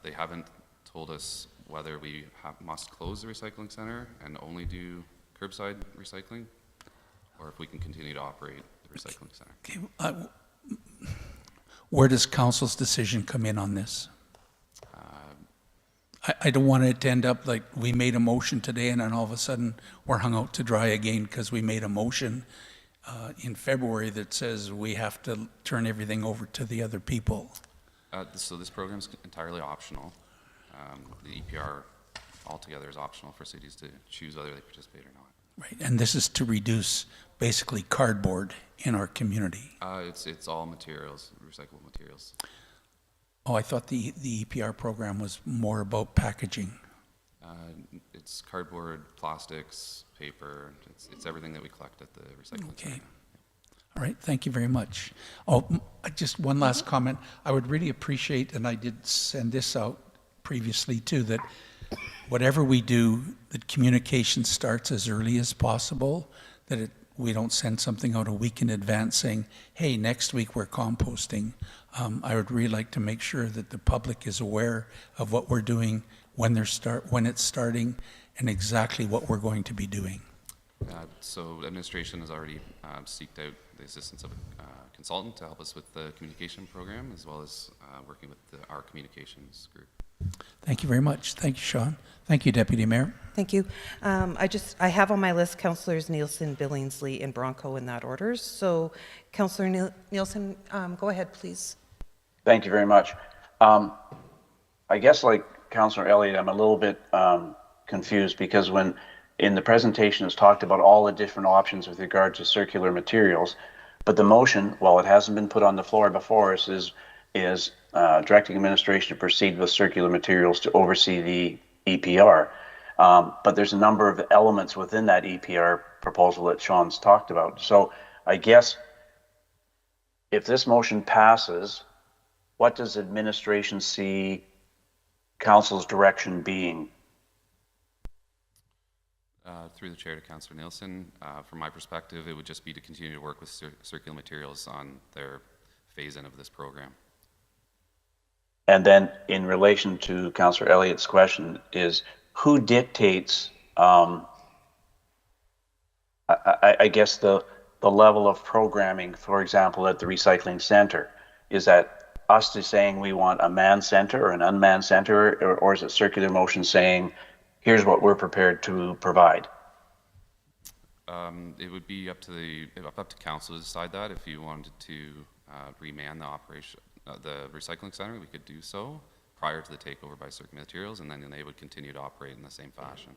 they haven't told us whether we must close the recycling center and only do curbside recycling, or if we can continue to operate the recycling center. Okay, where does council's decision come in on this? I don't want it to end up like we made a motion today and then all of a sudden we're hung out to dry again because we made a motion in February that says we have to turn everything over to the other people. So this program is entirely optional. The EPR altogether is optional for cities to choose whether they participate or not. Right, and this is to reduce basically cardboard in our community. It's all materials, recyclable materials. Oh, I thought the EPR program was more about packaging. It's cardboard, plastics, paper. It's everything that we collect at the recycling center. Okay. All right, thank you very much. Oh, just one last comment. I would really appreciate, and I did send this out previously too, that whatever we do, that communication starts as early as possible, that we don't send something out a week in advance saying, hey, next week we're composting. I would really like to make sure that the public is aware of what we're doing, when it's starting, and exactly what we're going to be doing. So administration has already seeked out the assistance of a consultant to help us with the communication program, as well as working with our communications group. Thank you very much. Thank you, Sean. Thank you, Deputy Mayor. Thank you. I have on my list Councillors Nielsen, Billingsley, and Bronco in that order. So, Councillor Nielsen, go ahead, please. Thank you very much. I guess like Councillor Elliott, I'm a little bit confused because when in the presentation it's talked about all the different options with regard to circular materials, but the motion, while it hasn't been put on the floor before us, is directing administration to proceed with circular materials to oversee the EPR. But there's a number of elements within that EPR proposal that Sean's talked about. So I guess if this motion passes, what does administration see council's direction being? Through the chair to Councillor Nielsen, from my perspective, it would just be to continue to work with circular materials on their phase-in of this program. And then in relation to Councillor Elliott's question is, who dictates, I guess, the level of programming, for example, at the recycling center? Is that us to saying we want a manned center or an unmanned center, or is it circular motion saying, here's what we're prepared to provide? It would be up to council to decide that. If you wanted to remand the operation, the recycling center, we could do so prior to the takeover by circular materials, and then they would continue to operate in the same fashion.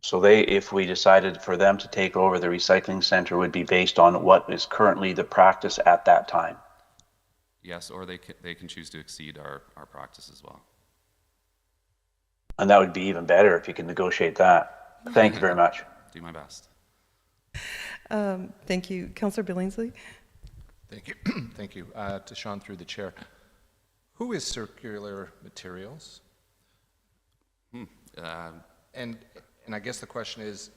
So if we decided for them to take over the recycling center, would be based on what is currently the practice at that time? Yes, or they can choose to exceed our practice as well. And that would be even better if you can negotiate that. Thank you very much. Do my best. Thank you. Councillor Billingsley? Thank you. Thank you. To Sean through the chair. Who is Circular Materials? And I guess the question is,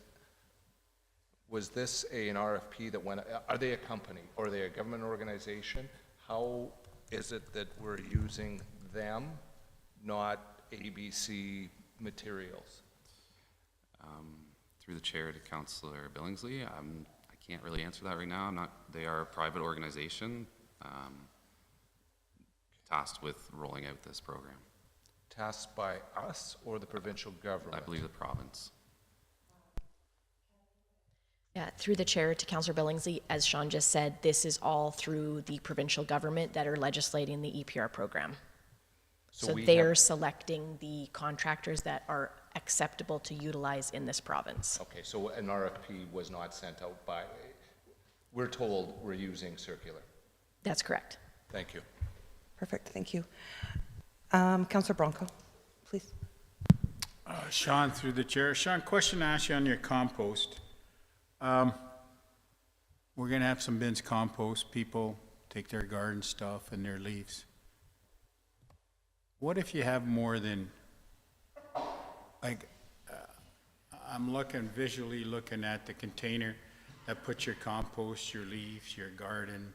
was this an RFP that went, are they a company or are they a government organization? How is it that we're using them, not ABC Materials? Through the chair to Councillor Billingsley, I can't really answer that right now. They are a private organization tasked with rolling out this program. Tasked by us or the provincial government? I believe the province. Yeah, through the chair to Councillor Billingsley, as Sean just said, this is all through the provincial government that are legislating the EPR program. So they're selecting the contractors that are acceptable to utilize in this province. Okay, so an RFP was not sent out by, we're told we're using Circular. That's correct. Thank you. Perfect, thank you. Councillor Bronco, please. Sean, through the chair. Sean, question to ask you on your compost. We're going to have some bins compost. People take their garden stuff and their leaves. What if you have more than, like, I'm visually looking at the container that puts your compost, your leaves, your garden.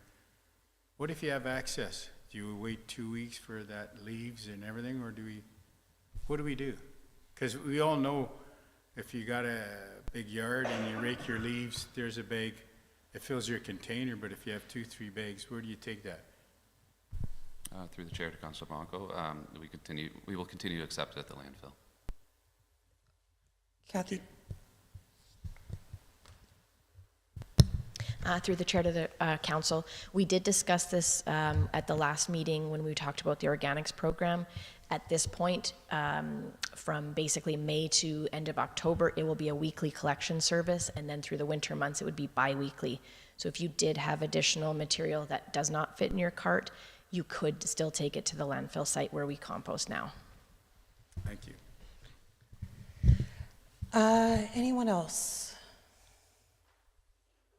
What if you have access? Do you wait 2 weeks for that leaves and everything, or what do we do? Because we all know if you got a big yard and you rake your leaves, there's a bag, it fills your container, but if you have 2-3 bags, where do you take that? Through the chair to Councillor Bronco, we will continue to accept it at the landfill. Kathy? Through the chair to the council, we did discuss this at the last meeting when we talked about the organics program. At this point, from basically May to end of October, it will be a weekly collection service, and then through the winter months, it would be bi-weekly. So if you did have additional material that does not fit in your cart, you could still take it to the landfill site where we compost now. Thank you. Anyone else?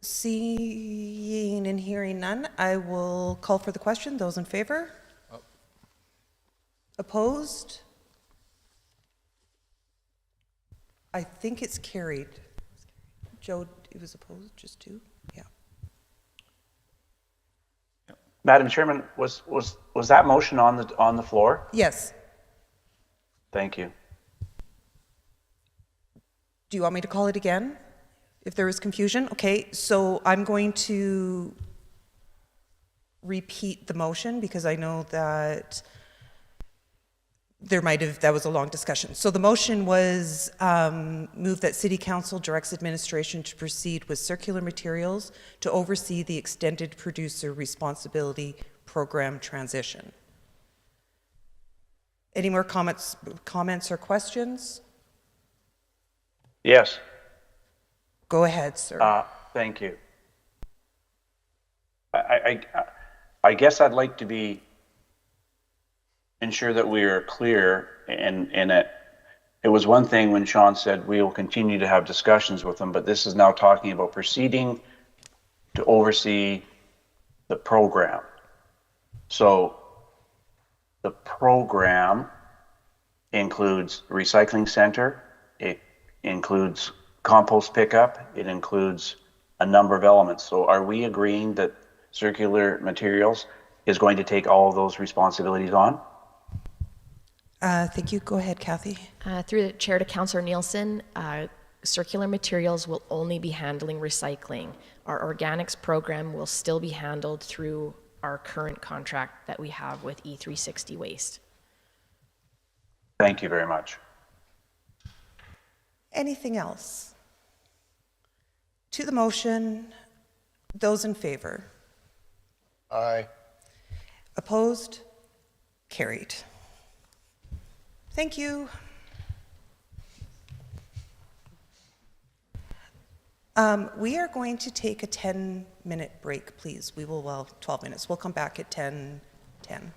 Seeing and hearing none, I will call for the question. Those in favor? Opposed? I think it's carried. Joe, it was opposed, just two? Yeah. Madam Chairman, was that motion on the floor? Yes. Thank you. Do you want me to call it again? If there is confusion? Okay, so I'm going to repeat the motion because I know that that was a long discussion. So the motion was move that City Council directs administration to proceed with circular materials to oversee the extended producer responsibility program transition. Any more comments or questions? Yes. Go ahead, sir. Thank you. I guess I'd like to ensure that we are clear in it. It was one thing when Sean said we will continue to have discussions with them, but this is now talking about proceeding to oversee the program. So the program includes recycling center, it includes compost pickup, it includes a number of elements. So are we agreeing that circular materials is going to take all of those responsibilities on? Thank you. Go ahead, Kathy. Through the chair to Councillor Nielsen, circular materials will only be handling recycling. Our organics program will still be handled through our current contract that we have with E360 Waste. Thank you very much. Anything else? To the motion, those in favor? Aye. Opposed? Carried. Thank you. We are going to take a 10-minute break, please. 12 minutes. We'll come back at 10:10.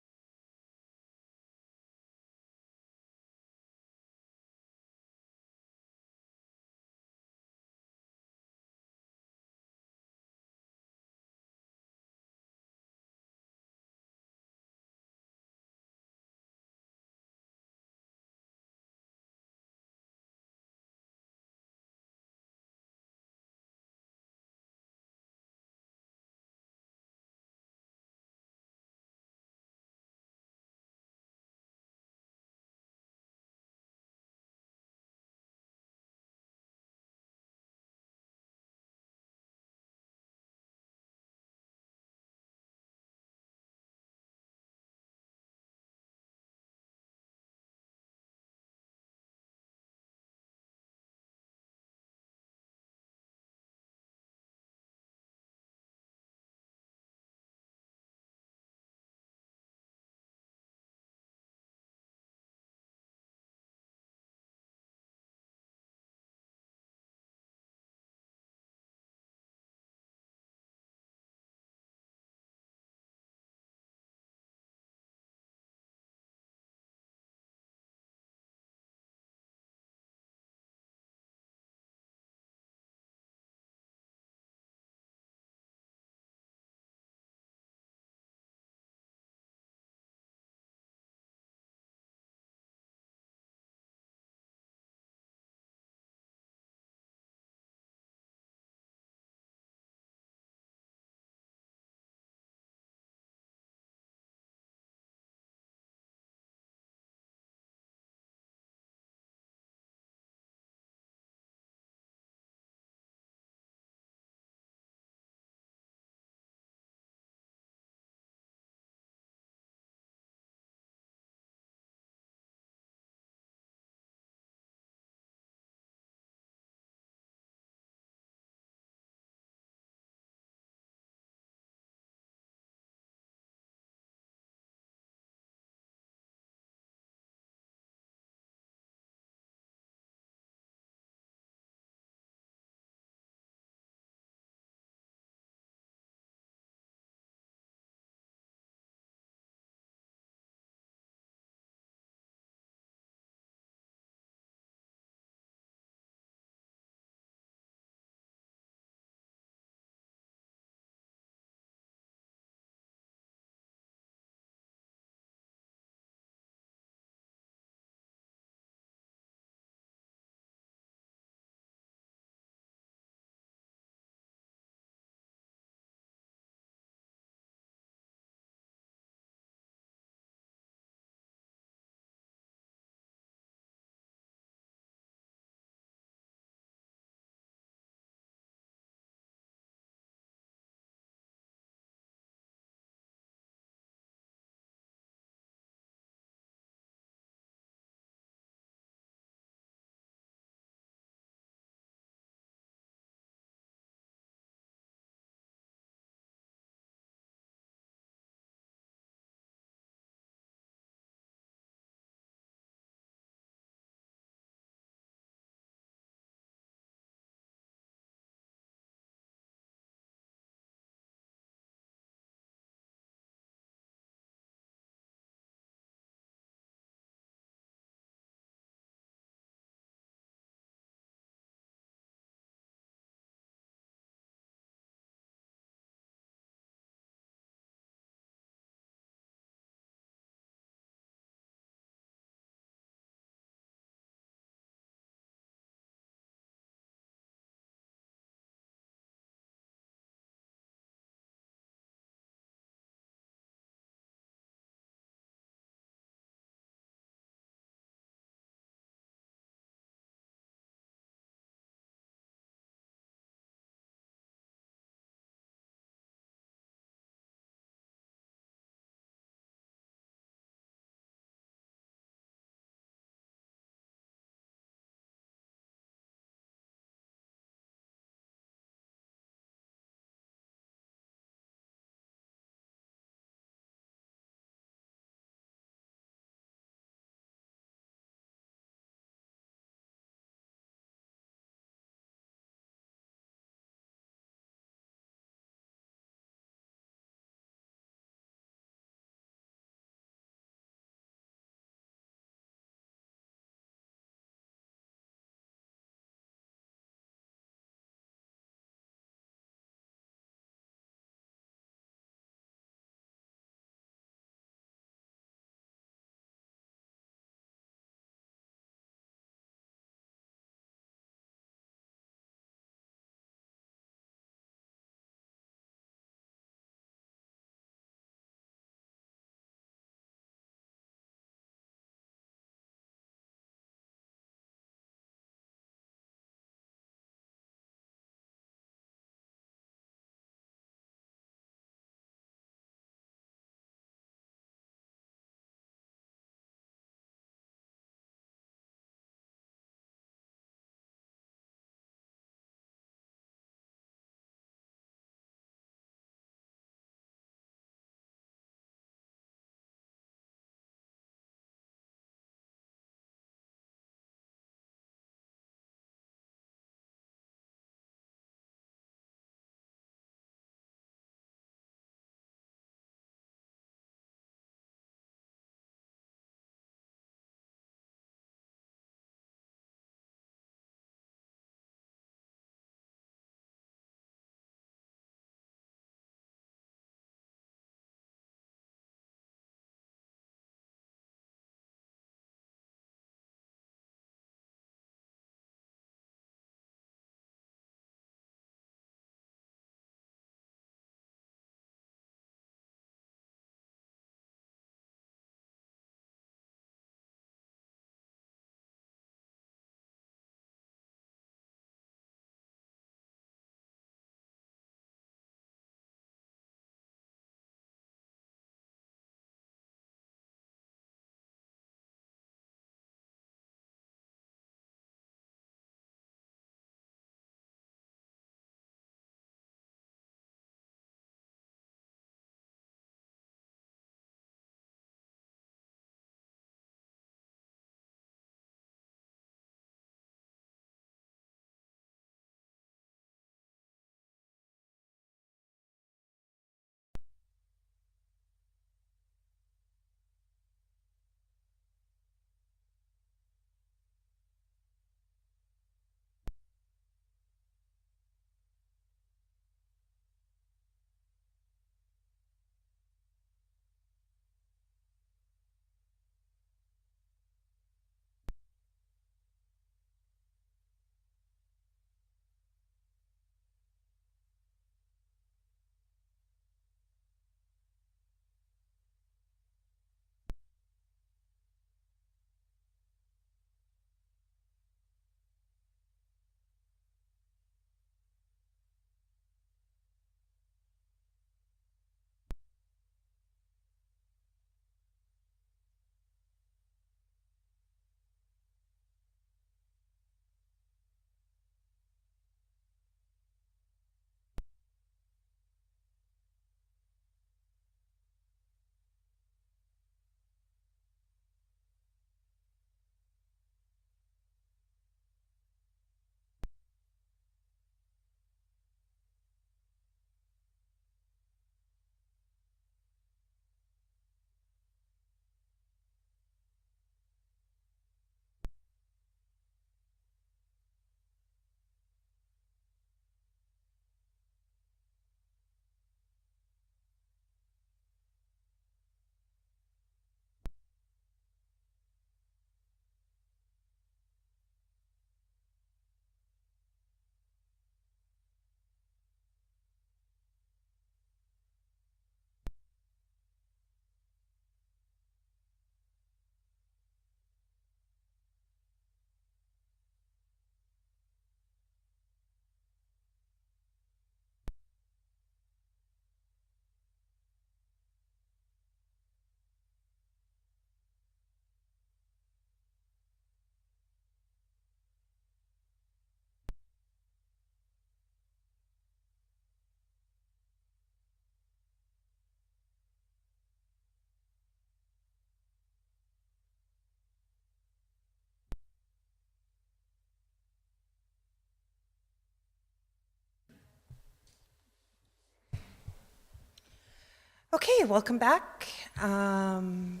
Okay, welcome back. For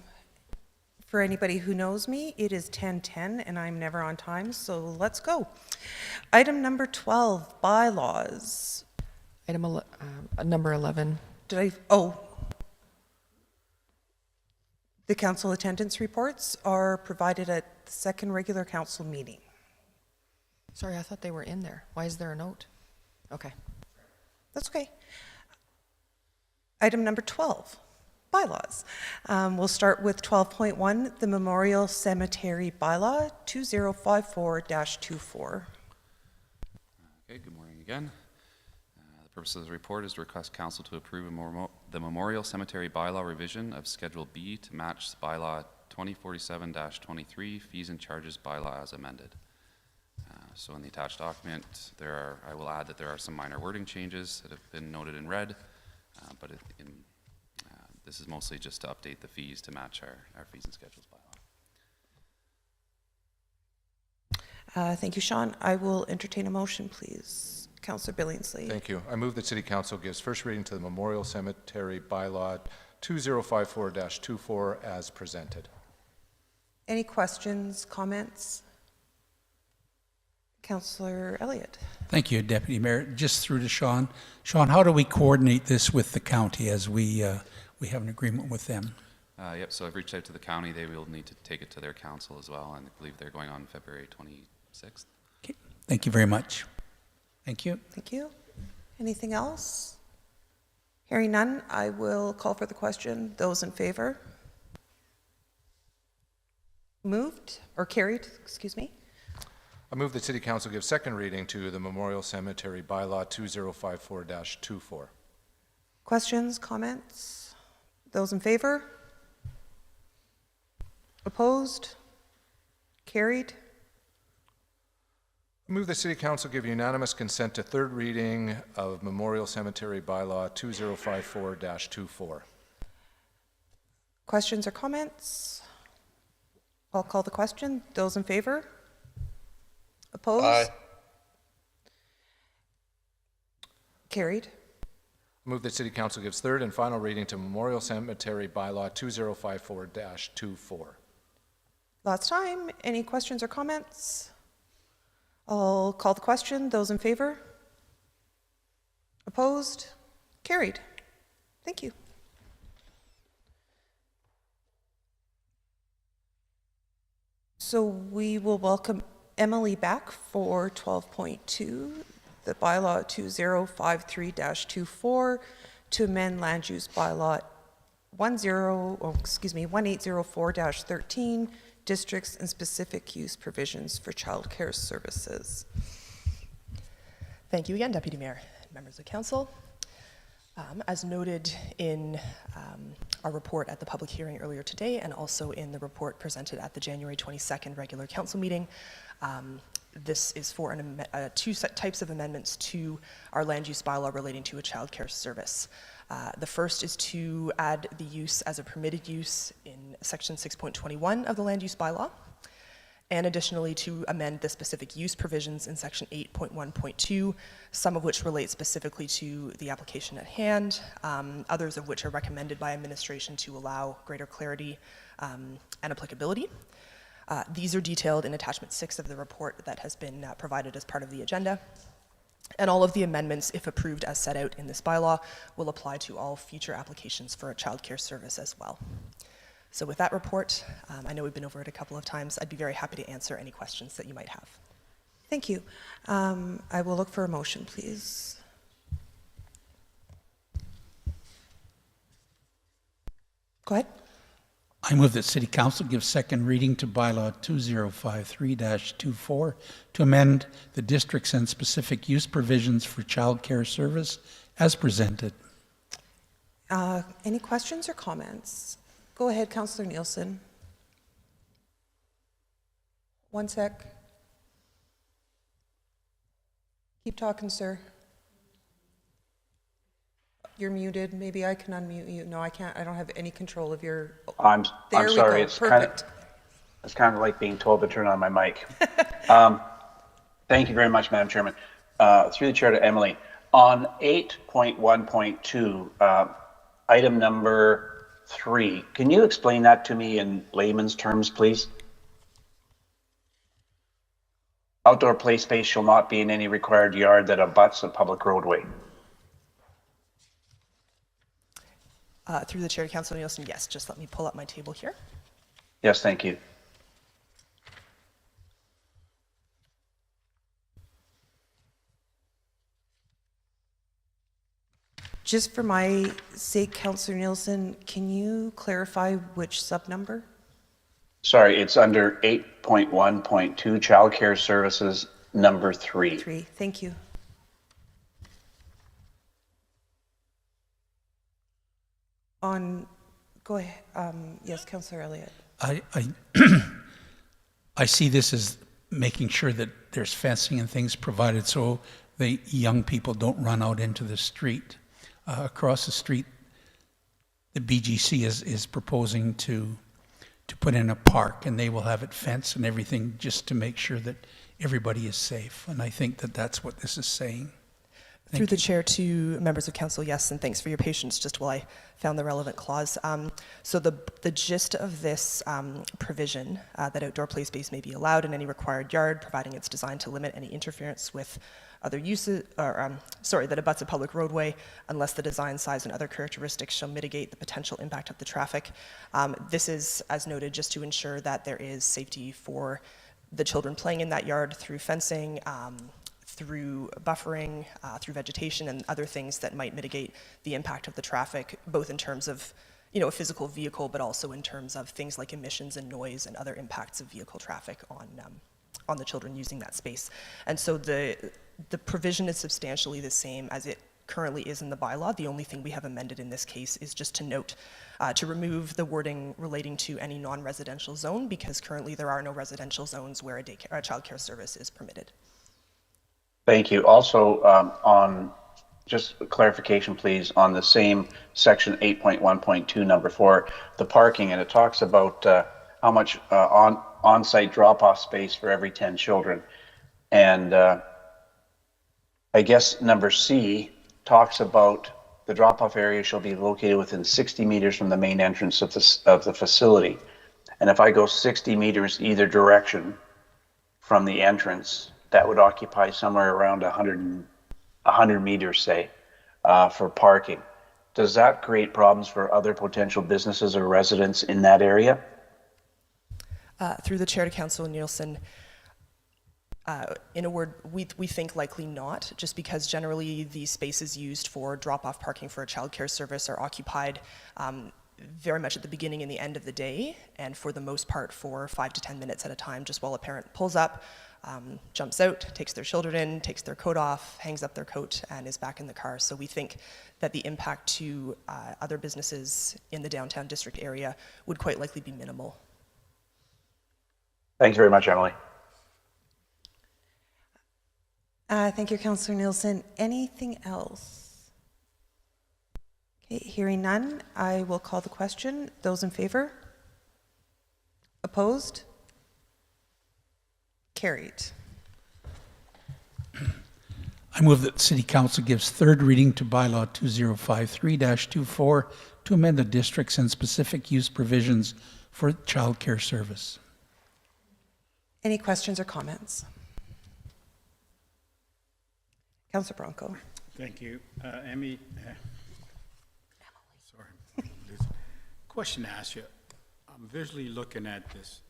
anybody who knows me, it is 10:10 and I'm never on time, so let's go. Item number 12, bylaws. Number 11. The council attendance reports are provided at the second regular council meeting. Sorry, I thought they were in there. Why is there a note? Okay. That's okay. Item number 12, bylaws. We'll start with 12.1, the Memorial Cemetery Bylaw 2054-24. Okay, good morning again. The purpose of this report is to request council to approve the Memorial Cemetery Bylaw revision of Schedule B to match Bylaw 2047-23, fees and charges bylaw as amended. So in the attached document, I will add that there are some minor wording changes that have been noted in red, but this is mostly just to update the fees to match our fees and schedules bylaw. Thank you, Sean. I will entertain a motion, please. Councillor Billingsley. Thank you. I move that City Council gives first reading to the Memorial Cemetery Bylaw 2054-24 as presented. Any questions, comments? Councillor Elliott. Thank you, Deputy Mayor. Just through to Sean. Sean, how do we coordinate this with the county as we have an agreement with them? Yep, so I've reached out to the county. They will need to take it to their council as well, and I believe they're going on February 26th. Okay. Thank you very much. Thank you. Thank you. Anything else? Hearing none, I will call for the question. Those in favor? Moved or carried, excuse me. I move that City Council give second reading to the Memorial Cemetery Bylaw 2054-24. Questions, comments? Those in favor? Opposed? Carried? I move the City Council give unanimous consent to third reading of Memorial Cemetery Bylaw 2054-24. Questions or comments? I'll call the question. Those in favor? Opposed? Aye. Carried. I move that City Council gives third and final reading to Memorial Cemetery Bylaw 2054-24. Last time. Any questions or comments? I'll call the question. Those in favor? Opposed? Carried. Thank you. So we will welcome Emily back for 12.2, the bylaw 2053-24 to amend land use bylaw 1804-13, districts and specific use provisions for childcare services. Thank you again, Deputy Mayor, members of council. As noted in our report at the public hearing earlier today and also in the report presented at the January 22nd regular council meeting, this is for two types of amendments to our land use bylaw relating to a childcare service. The first is to add the use as a permitted use in section 6.21 of the land use bylaw, and additionally to amend the specific use provisions in section 8.1.2, some of which relate specifically to the application at hand, others of which are recommended by administration to allow greater clarity and applicability. These are detailed in attachment 6 of the report that has been provided as part of the agenda. And all of the amendments, if approved as set out in this bylaw, will apply to all future applications for a childcare service as well. So with that report, I know we've been over it a couple of times. I'd be very happy to answer any questions that you might have. Thank you. I will look for a motion, please. Go ahead. I move that City Council give second reading to bylaw 2053-24 to amend the districts and specific use provisions for childcare service as presented. Any questions or comments? Go ahead, Councillor Nielsen. One sec. Keep talking, sir. You're muted. Maybe I can unmute you. No, I can't. I don't have any control of your... I'm There we sorry. go. It's Perfect. it's kind of like being told to turn on my mic. Thank you very much, Madam Chairman. Through the chair to Emily. On 8.1.2, item number 3. Can you explain that to me in layman's terms, please? Outdoor play space shall not be in any required yard that abuts a public roadway. Through the chair to Councillor Nielsen, yes, just let me pull up my table here. Yes, thank you. Just for my sake, Councillor Nielsen, can you clarify which sub-number? Sorry, it's under 8.1.2 childcare services number 3. 3, thank you. Go ahead, yes, Councillor Elliott. I see this as making sure that there's fencing and things provided so the young people don't run out into the street. Across the street, the BGC is proposing to put in a park, and they will have it fenced and everything just to make sure that everybody is safe. And I think that that's what this is saying. Through the chair to members of council, yes, and thanks for your patience just while I found the relevant clause. So the gist of this provision that outdoor play space may be allowed in any required yard, providing it's designed to limit any interference with other uses, or that abuts a public roadway, unless the design, size, and other characteristics shall mitigate the potential impact of the traffic. This is, as noted, just to ensure that there is safety for the children playing in that yard through fencing, through buffering, through vegetation, and other things that might mitigate the impact of the traffic, both in terms of a physical vehicle, but also in terms of things like emissions and noise and other impacts of vehicle traffic on the children using that space. And so the provision is substantially the same as it currently is in the bylaw. The only thing we have amended in this case is just to note, to remove the wording relating to any non-residential zone, because currently there are no residential zones where a childcare service is permitted. Thank you. Also, on just clarification, please, on the same section 8.1.2 number 4, the parking, and it talks about how much on-site drop-off space for every 10 children. And I guess number C talks about the drop-off area shall be located within 60 meters from the main entrance of the facility. And if I go 60 meters either direction from the entrance, that would occupy somewhere around 100 meters, say, for parking. Does that create problems for other potential businesses or residents in that area? Through the chair to Councillor Nielsen, in a word, we think likely not, just because generally these spaces used for drop-off parking for a childcare service are occupied very much at the beginning and the end of the day, and for the most part for 5 to 10 minutes at a time, just while a parent pulls up, jumps out, takes their children in, takes their coat off, hangs up their coat, and is back in the car. So we think that the impact to other businesses in the downtown district area would quite likely be minimal. Thank you very much, Emily. Thank you, Councillor Nielsen. Anything else? Okay, hearing none, I will call the question. Those in favor? Opposed? Carried. I move that City Council gives third reading to Bylaw 2053-24 to amend the districts and specific use provisions for childcare service. Any questions or comments? Councillor Bronco. Thank you. Emmy, sorry. Question to ask you. I'm visually looking at this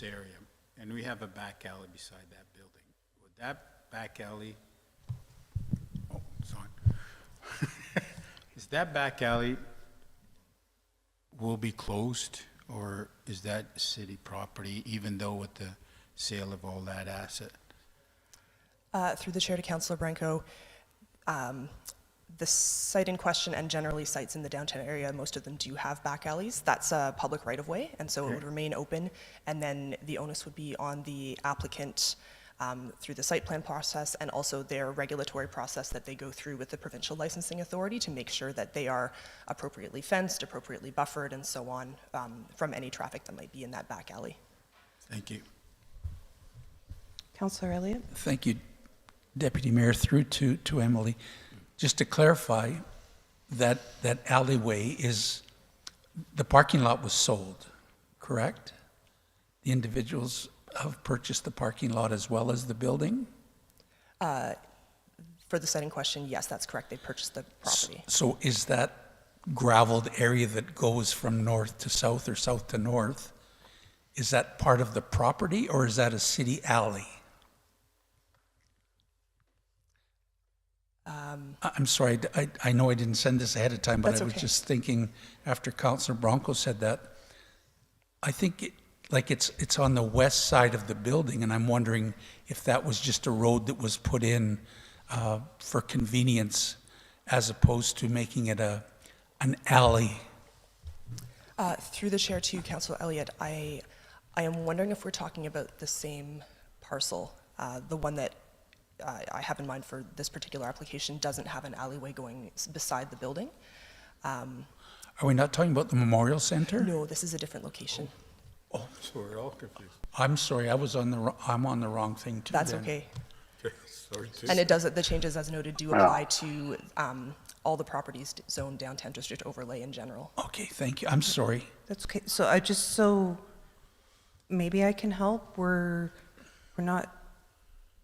area, and we have a back alley beside that building. Would that back alley, oh, it's on. Is that back alley will be closed, or is that city property, even though with the sale of all that asset? Through the chair to Councillor Branco, the site in question, and generally sites in the downtown area, most of them do have back alleys. That's a public right-of-way, and so it would remain open, and then the onus would be on the applicant through the site plan process and also their regulatory process that they go through with the provincial licensing authority to make sure that they are appropriately fenced, appropriately buffered, and so on from any traffic that might be in that back alley. Thank you. Councillor Elliott. Thank you, Deputy Mayor. Through to Emily. Just to clarify, that alleyway is, the parking lot was sold, correct? The individuals have purchased the parking lot as well as the building? For the site in question, yes, that's correct. They purchased the property. So is that gravelled area that goes from north to south or south to north, is that part of the property or is that a city alley? I'm sorry, I know I didn't send this ahead of time, but That's I was okay. just thinking after Councillor Bronco said that, I think it's on the west side of the building, and I'm wondering if that was just a road that was put in for convenience as opposed to making it an alley. Through the chair to Councillor Elliott, I am wondering if we're talking about the same parcel. The one that I have in mind for this particular application doesn't have an alleyway going beside the building. Are we not talking about the Memorial Center? No, this is a different location. Oh, so we're all confused. I'm sorry, I'm on the wrong thing too. That's then. okay. Sorry, too. And it does, the changes as noted do apply to all the properties zoned downtown district overlay in general. Okay, thank you. I'm sorry. That's okay. So maybe I can help. We're not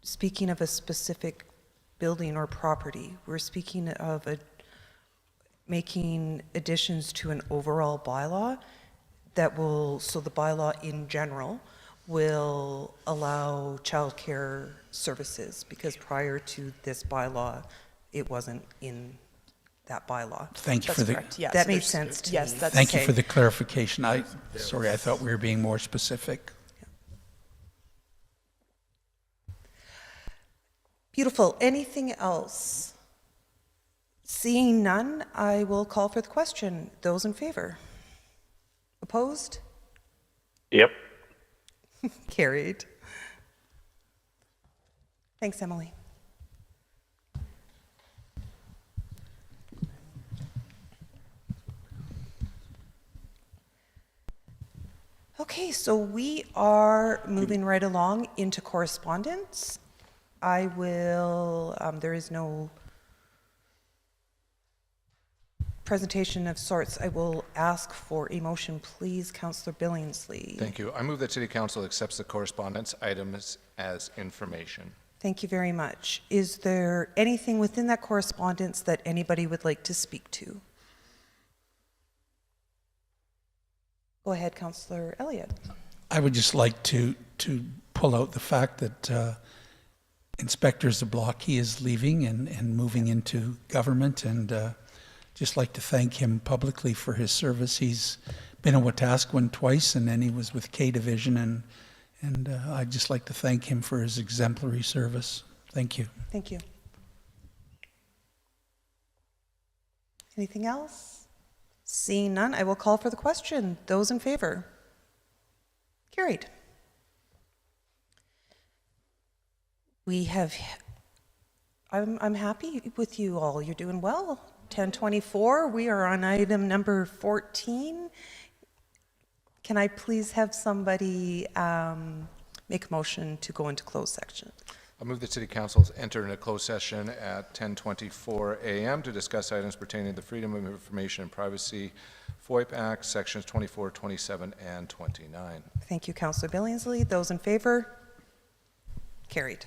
speaking of a specific building or property. We're speaking of making additions to an overall bylaw that will, so the bylaw in general will allow childcare services, because prior to this bylaw, it wasn't in that bylaw. Thank you That's for the, correct, yes. That made there's- sense to Yes, me. that's thank you okay. for the clarification. Sorry, I thought we were being more specific. Beautiful. Anything else? Seeing none, I will call for the question. Those in favor? Opposed? Yep. Carried. Thanks, Emily. Okay, so we are moving right along into correspondence. I will, there is no presentation of sorts. I will ask for a motion, please, Councillor Billingsley. Thank you. I move that City Council accepts the correspondence items as information. Thank you very much. Is there anything within that correspondence that anybody would like to speak to? Go ahead, Councillor Elliott. I would just like to pull out the fact that Inspector Zablocki is leaving and moving into government, and just like to thank him publicly for his service. He's been in Wetaskiwin twice, and then he was with K Division, and I'd just like to thank him for his exemplary service. Thank you. Thank you. Anything else? Seeing none, I will call for the question. Those in favor? Carried. We have, I'm happy with you all. You're doing well. 10:24, we are on item number 14. Can I please have somebody make a motion to go into closed section? I move that City Council enter into closed session at 10:24 a.m. to discuss items pertaining to the Freedom of Information and Privacy FOIP Act, Sections 24, 27, and 29. Thank you, Councillor Billingsley. Those in favor? Carried.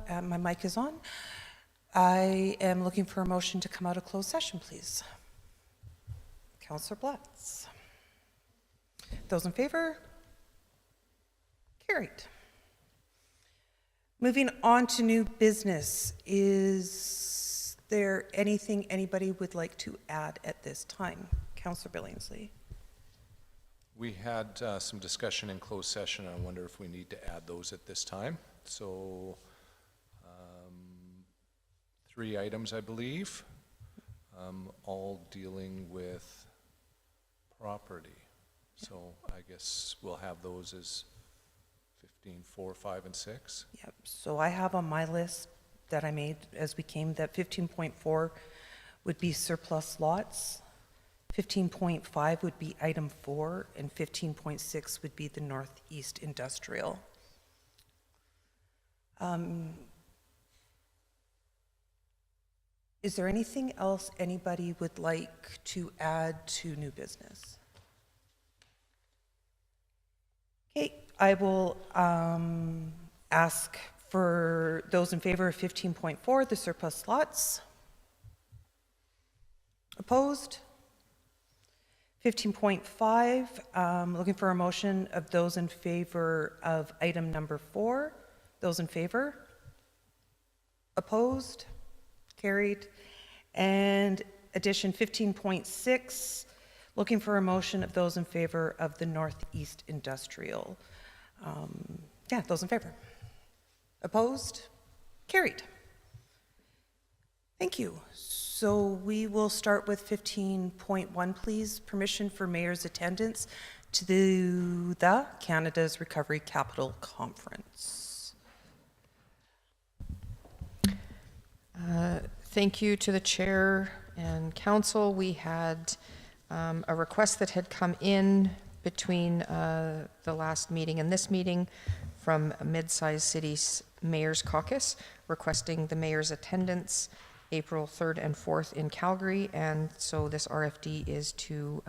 my mic is on. I am looking for a motion to come out of closed session, please. Councillor Blatz. Those in favor? Carried. Moving on to new business. Is there anything anybody would like to add at this time? Councillor Billingsley. We had some discussion in closed session. I wonder if we need to add those at this time. So 3 items, I believe, all dealing with property. So I guess we'll have those as 15, 4, 5, and 6. Yep. So I have on my list that I made as we came that 15.4 would be surplus lots, 15.5 would be item 4, and 15.6 would be the Northeast Industrial. Is there anything else anybody would like to add to new business? Okay, I will ask for those in favor of 15.4, the surplus lots. Opposed? 15.5, looking for a motion of those in favor of item number 4. Those in favor? Opposed? Carried. And addition 15.6, looking for a motion of those in favor of the Northeast Industrial. Yeah, those in favor. Opposed? Carried. Thank you. So we will start with 15.1, please. Permission for mayor's attendance to the Canada's Recovery Capital Conference. Thank you to the chair and council. We had a request that had come in between the last meeting and this meeting from a mid-sized cities mayor's caucus requesting the mayor's attendance April 3rd and 4th in Calgary, and so this RFD is to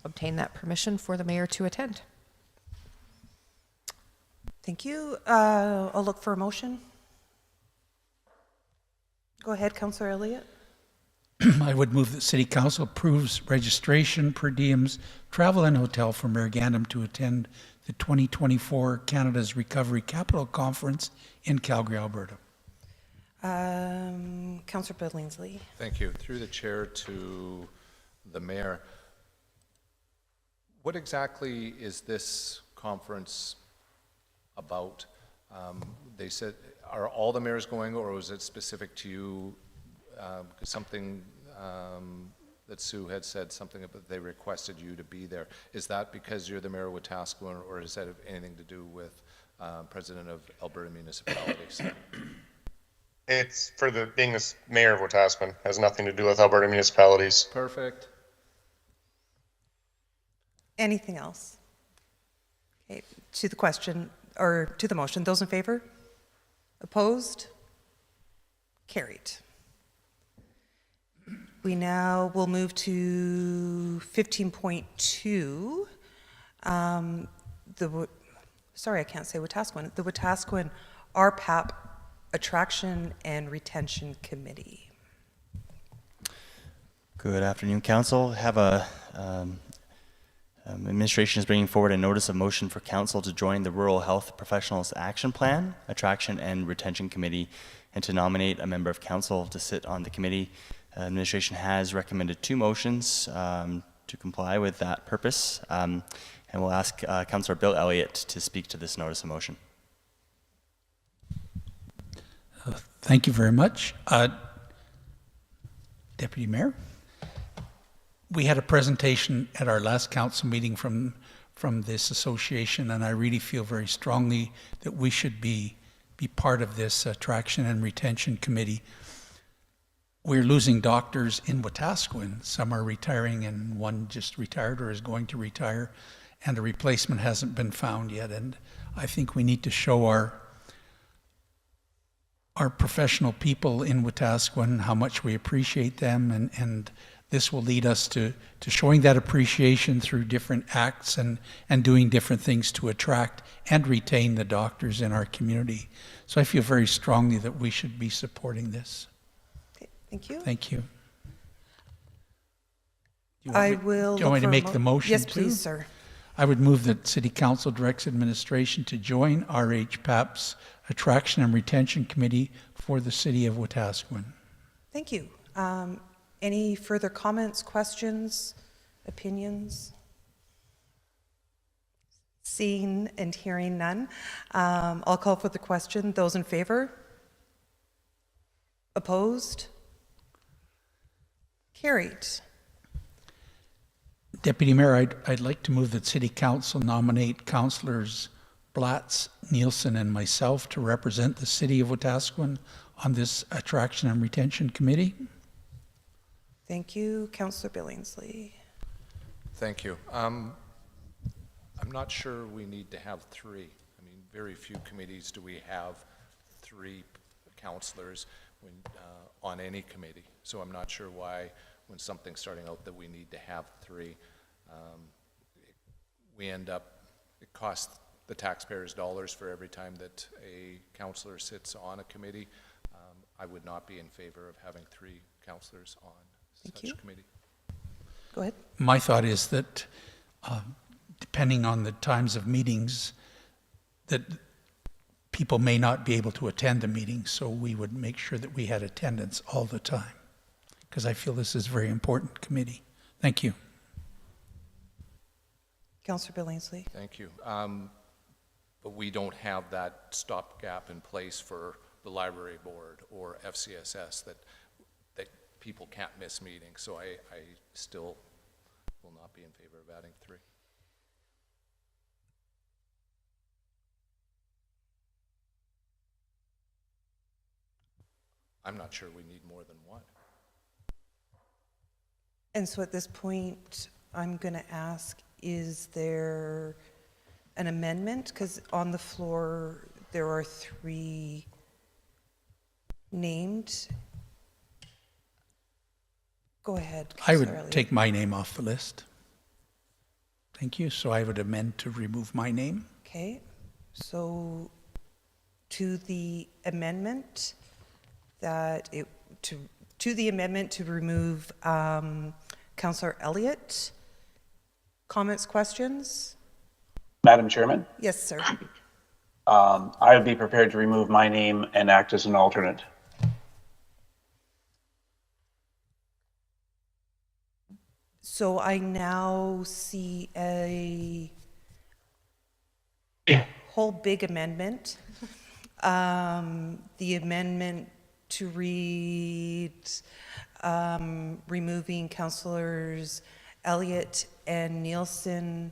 obtain that permission for the mayor to attend. Thank you. I'll look for a motion. Go ahead, Councillor Elliott. I would move that City Council approves registration, per diems, travel and hotel for Mayor Gandam to attend the 2024 Canada's Recovery Capital Conference in Calgary, Alberta. Councillor Billingsley. Thank you. Through the chair to the mayor, what exactly is this conference about? They said, are all the mayors going, or was it specific to you? Because something that Sue had said, something about they requested you to be there. Is that because you're the mayor of Wetaskiwin, or is that anything to do with president of Alberta Municipalities? It's for being the mayor of Wetaskiwin. Has nothing to do with Alberta Municipalities. Perfect. Anything else? Okay, to the question, or to the motion, those in favor? Opposed? Carried. We now will move to 15.2. Sorry, I can't say Wetaskiwin. The Wetaskiwin RPAP Attraction and Retention Committee. Good afternoon, Council. Have a administration is bringing forward a notice of motion for Council to join the Rural Health Professionals Action Plan, Attraction and Retention Committee, and to nominate a member of Council to sit on the committee. Administration has recommended 2 motions to comply with that purpose, and we'll ask Councillor Bill Elliott to speak to this notice of motion. Thank you very much. Deputy Mayor, we had a presentation at our last council meeting from this association, and I really feel very strongly that we should be part of this attraction and retention committee. We're losing doctors in Wetaskiwin. Some are retiring, and one just retired or is going to retire, and a replacement hasn't been found yet. And I think we need to show our professional people in Wetaskiwin how much we appreciate them and this will lead us to showing that appreciation through different acts and doing different things to attract and retain the doctors in our community. So I feel very strongly that we should be supporting this. Okay, thank you. Thank you. I will. Do you want me to make the motion Yes, too? please, sir. I would move that City Council directs administration to join RHPAP's Attraction and Retention Committee for the City of Wetaskiwin. Thank you. Any further comments, questions, opinions? Seeing and hearing none, I'll call for the question. Those in favor? Opposed? Carried. Deputy Mayor, I'd like to move that City Council nominate Councillors Blatz, Nielsen, and myself to represent the City of Wetaskiwin on this Attraction and Retention Committee. Thank you. Councillor Billingsley. Thank you. I'm not sure we need to have three. I mean, very few committees do we have three councillors when, on any committee. So I'm not sure why, when something's starting out, that we need to have three. We end up, it costs the taxpayers dollars for every time that a councillor sits on a committee. I would not be in favor of having three councillors on such committee. Go ahead. My thought is that depending on the times of meetings, that people may not be able to attend the meeting, so we would make sure that we had attendance all the time, because I feel this is a very important committee. Thank you. Councillor Billingsley. Thank you. But we don't have that stopgap in place for the library board or FCSS that people can't miss meetings. So I still will not be in favor of adding three. I'm not sure we need more than one. And so at this point, I'm going to ask, is there an amendment? Because on the floor, there are three named. Go ahead. I would Councillor Elliott. take my name off the list. Thank you. So I would amend to remove my name. Okay. So to the amendment that it to the amendment to remove Councillor Elliott. Comments, questions? Madam Chairman, Yes, sir. I would be prepared to remove my name and act as an alternate. So I now see a whole big amendment. The amendment to read removing councillors Elliott and Nielsen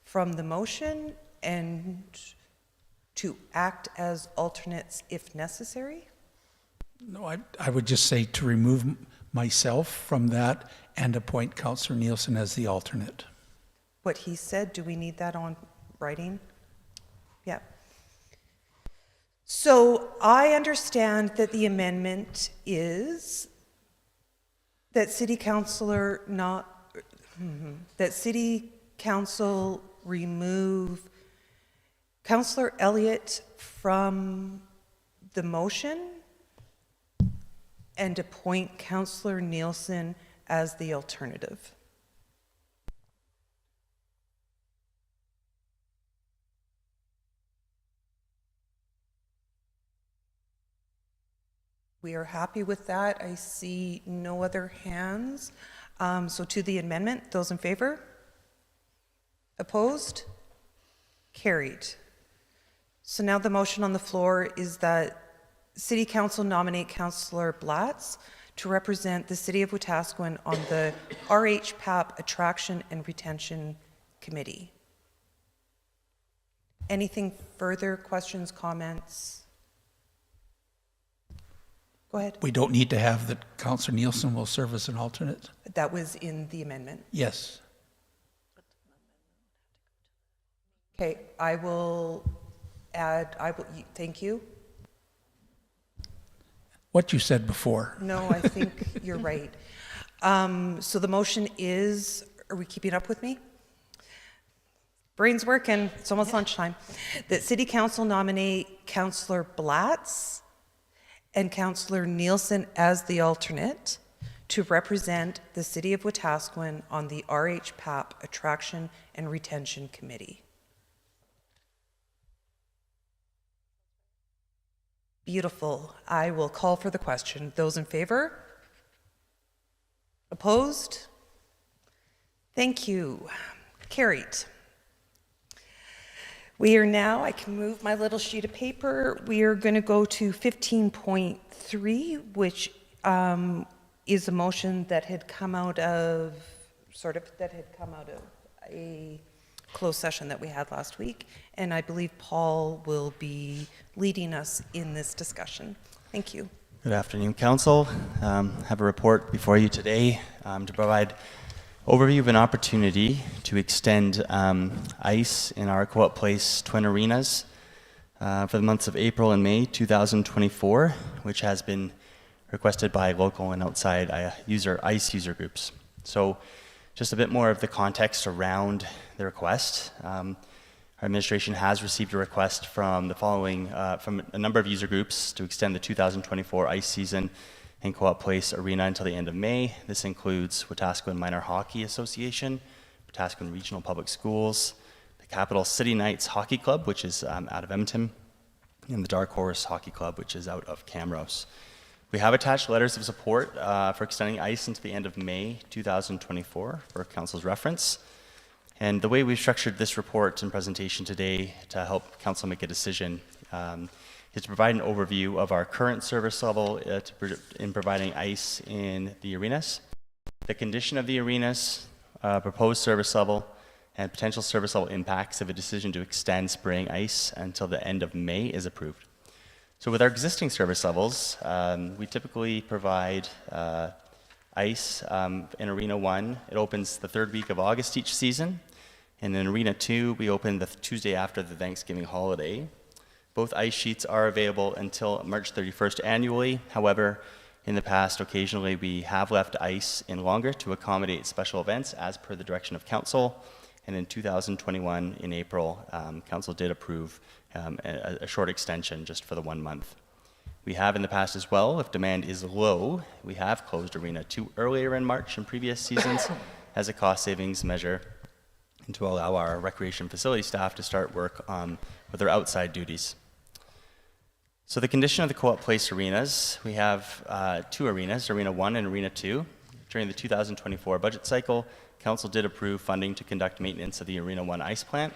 from the motion and to act as alternates if necessary? No, I would just say to remove myself from that and appoint Councillor Nielsen as the alternate. What he said, do we need that on writing? Yeah. So I understand that the amendment is that City Council remove Councillor Elliott from the motion and appoint Councillor Nielsen as the alternative. We are happy with that. I see no other hands. So to the amendment, those in favor? Opposed? Carried. So now the motion on the floor is that City Council nominate Councillor Blatz to represent the City of Wetaskiwin on the RHPAP Attraction and Retention Committee. Anything further, questions, comments? Go ahead. We don't need to have that Councillor Nielsen will serve as an alternate? That was in the amendment. Yes. Okay, I will add, thank you. What you said before. No, I think you're right. So the motion is, are we keeping up with me? Brain's working, it's almost lunchtime. That City Council nominate Councillor Blatz and Councillor Nielsen as the alternate to represent the City of Wetaskiwin on the RHPAP Attraction and Retention Committee. Beautiful. I will call for the question. Those in favor? Opposed? Thank you. Carried. We are now, I can move my little sheet of paper. We are going to go to 15.3, which is a motion that had come out of, a closed session that we had last week. And I believe Paul will be leading us in this discussion. Thank you. Good afternoon, Council. Have a report before you today to provide overview of an opportunity to extend ice in our Co-op Place Twin Arenas for the months of April and May 2024, which has been requested by local and outside ice user groups. So just a bit more of the context around the request. Our administration has received a request from the following, from a number of user groups to extend the 2024 ice season in Co-op Place Arena until the end of May. This includes Wetaskiwin Minor Hockey Association, Wetaskiwin Regional Public Schools, the Capital City Knights Hockey Club, which is out of Edmonton, and the Dark Horse Hockey Club, which is out of Camrose. We have attached letters of support for extending ice into the end of May 2024 for Council's reference. And the way we've structured this report and presentation today to help Council make a decision is to provide an overview of our current service level in providing ice in the arenas, the condition of the arenas, proposed service level, and potential service level impacts of a decision to extend spraying ice until the end of May is approved. So with our existing service levels, we typically provide ice in Arena 1. It opens the third week of August each season. And in Arena 2, we open the Tuesday after the Thanksgiving holiday. Both ice sheets are available until March 31st annually. However, in the past, occasionally we have left ice in longer to accommodate special events as per the direction of Council. And in 2021, in April, Council did approve a short extension just for the 1 month. We have in the past as well, if demand is low, we have closed Arena 2 earlier in March in previous seasons as a cost savings measure and to allow our recreation facility staff to start work with their outside duties. So the condition of the Co-op Place arenas, we have 2 arenas, Arena 1 and Arena 2. During the 2024 budget cycle, Council did approve funding to conduct maintenance of the Arena 1 ice plant.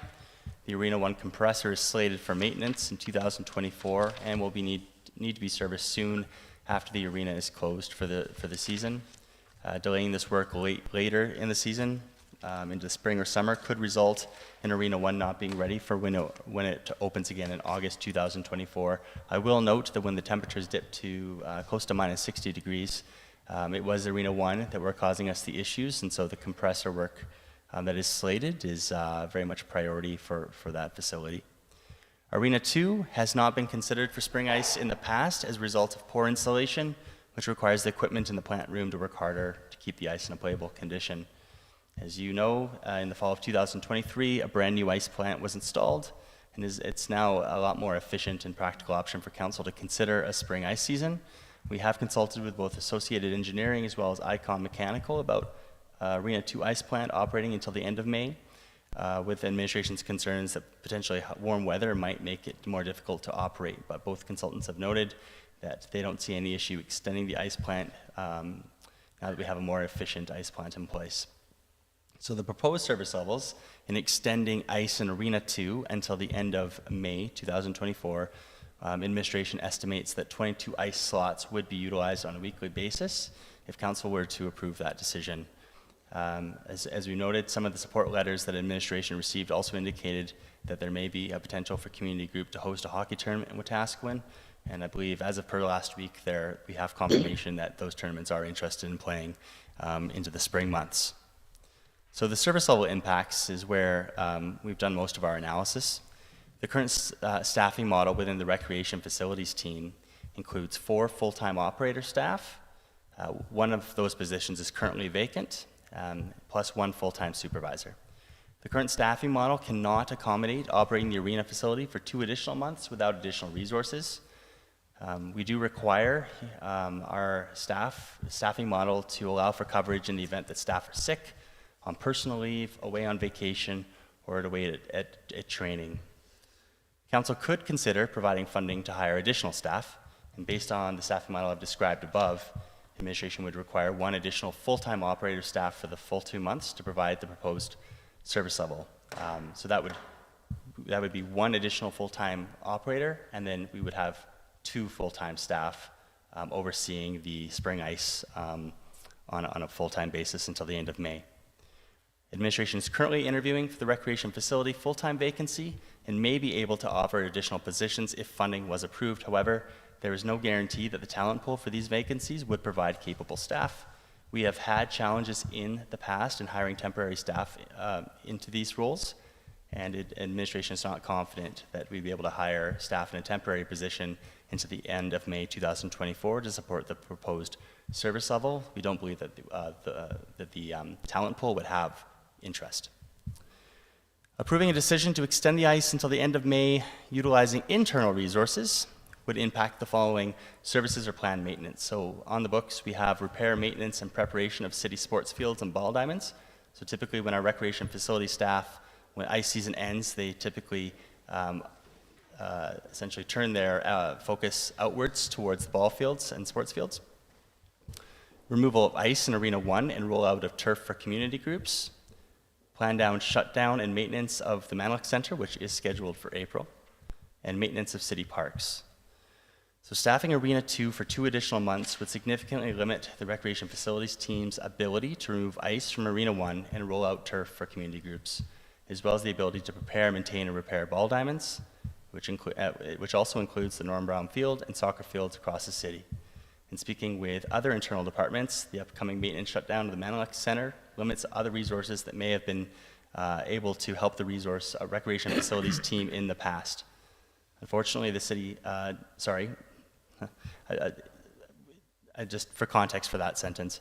The Arena 1 compressor is slated for maintenance in 2024 and will need to be serviced soon after the arena is closed for the season. Delaying this work later in the season into the spring or summer could result in Arena 1 not being ready for when it opens again in August 2024. I will note that when the temperatures dipped to close to minus 60 degrees, it was Arena 1 that were causing us the issues, and so the compressor work that is slated is very much priority for that facility. Arena 2 has not been considered for spring ice in the past as a result of poor installation, which requires the equipment in the plant room to work harder to keep the ice in a playable condition. As you know, in the fall of 2023, a brand new ice plant was installed, and it's now a lot more efficient and practical option for Council to consider a spring ice season. We have consulted with both Associated Engineering as well as Icon Mechanical about Arena 2 ice plant operating until the end of May, with administration's concerns that potentially warm weather might make it more difficult to operate. But both consultants have noted that they don't see any issue extending the ice plant now that we have a more efficient ice plant in place. So the proposed service levels in extending ice in Arena 2 until the end of May 2024, administration estimates that 22 ice slots would be utilized on a weekly basis if Council were to approve that decision. As we noted, some of the support letters that administration received also indicated that there may be a potential for community group to host a hockey tournament in Wetaskiwin, and I believe as of per last week we have confirmation that those tournaments are interested in playing into the spring months. So the service level impacts is where we've done most of our analysis. The current staffing model within the recreation facilities team includes 4 full-time operator staff, One of those positions is currently vacant, plus one full-time supervisor. The current staffing model cannot accommodate operating the arena facility for 2 additional months without additional resources. We do require our staffing model to allow for coverage in the event that staff are sick, on personal leave, away on vacation, or away at training. Council could consider providing funding to hire additional staff, and based on the staffing model I've described above, administration would require 1 additional full-time operator staff for the full 2 months to provide the proposed service level. So that would be 1 additional full-time operator, and then we would have 2 full-time staff overseeing the spring ice on a full-time basis until the end of May. Administration is currently interviewing for the recreation facility full-time vacancy and may be able to offer additional positions if funding was approved. However, there is no guarantee that the talent pool for these vacancies would provide capable staff. We have had challenges in the past in hiring temporary staff into these roles, and administration is not confident that we'd be able to hire staff in a temporary position into the end of May 2024 to support the proposed service level. We don't believe that the talent pool would have interest. Approving a decision to extend the ice until the end of May utilizing internal resources would impact the following services or planned maintenance. So on the books, we have repair, maintenance, and preparation of city sports fields and ball diamonds. So typically when our recreation facility staff, when ice season ends, they typically essentially turn their focus outwards towards the ball fields and sports fields. Removal of ice in Arena 1 and rollout of turf for community groups. Plan down, shutdown, and maintenance of the Manluk Center, which is scheduled for April, and maintenance of city parks. So staffing Arena 2 for 2 additional months would significantly limit the recreation facilities team's ability to remove ice from Arena 1 and roll out turf for community groups, as well as the ability to prepare, maintain, and repair ball diamonds, which also includes the Norm Brown Field and soccer fields across the city. In speaking with other internal departments, the upcoming maintenance shutdown of the Manluk Center limits other resources that may have been able to help the recreation facilities team in the past. Unfortunately, the city, just for context for that sentence,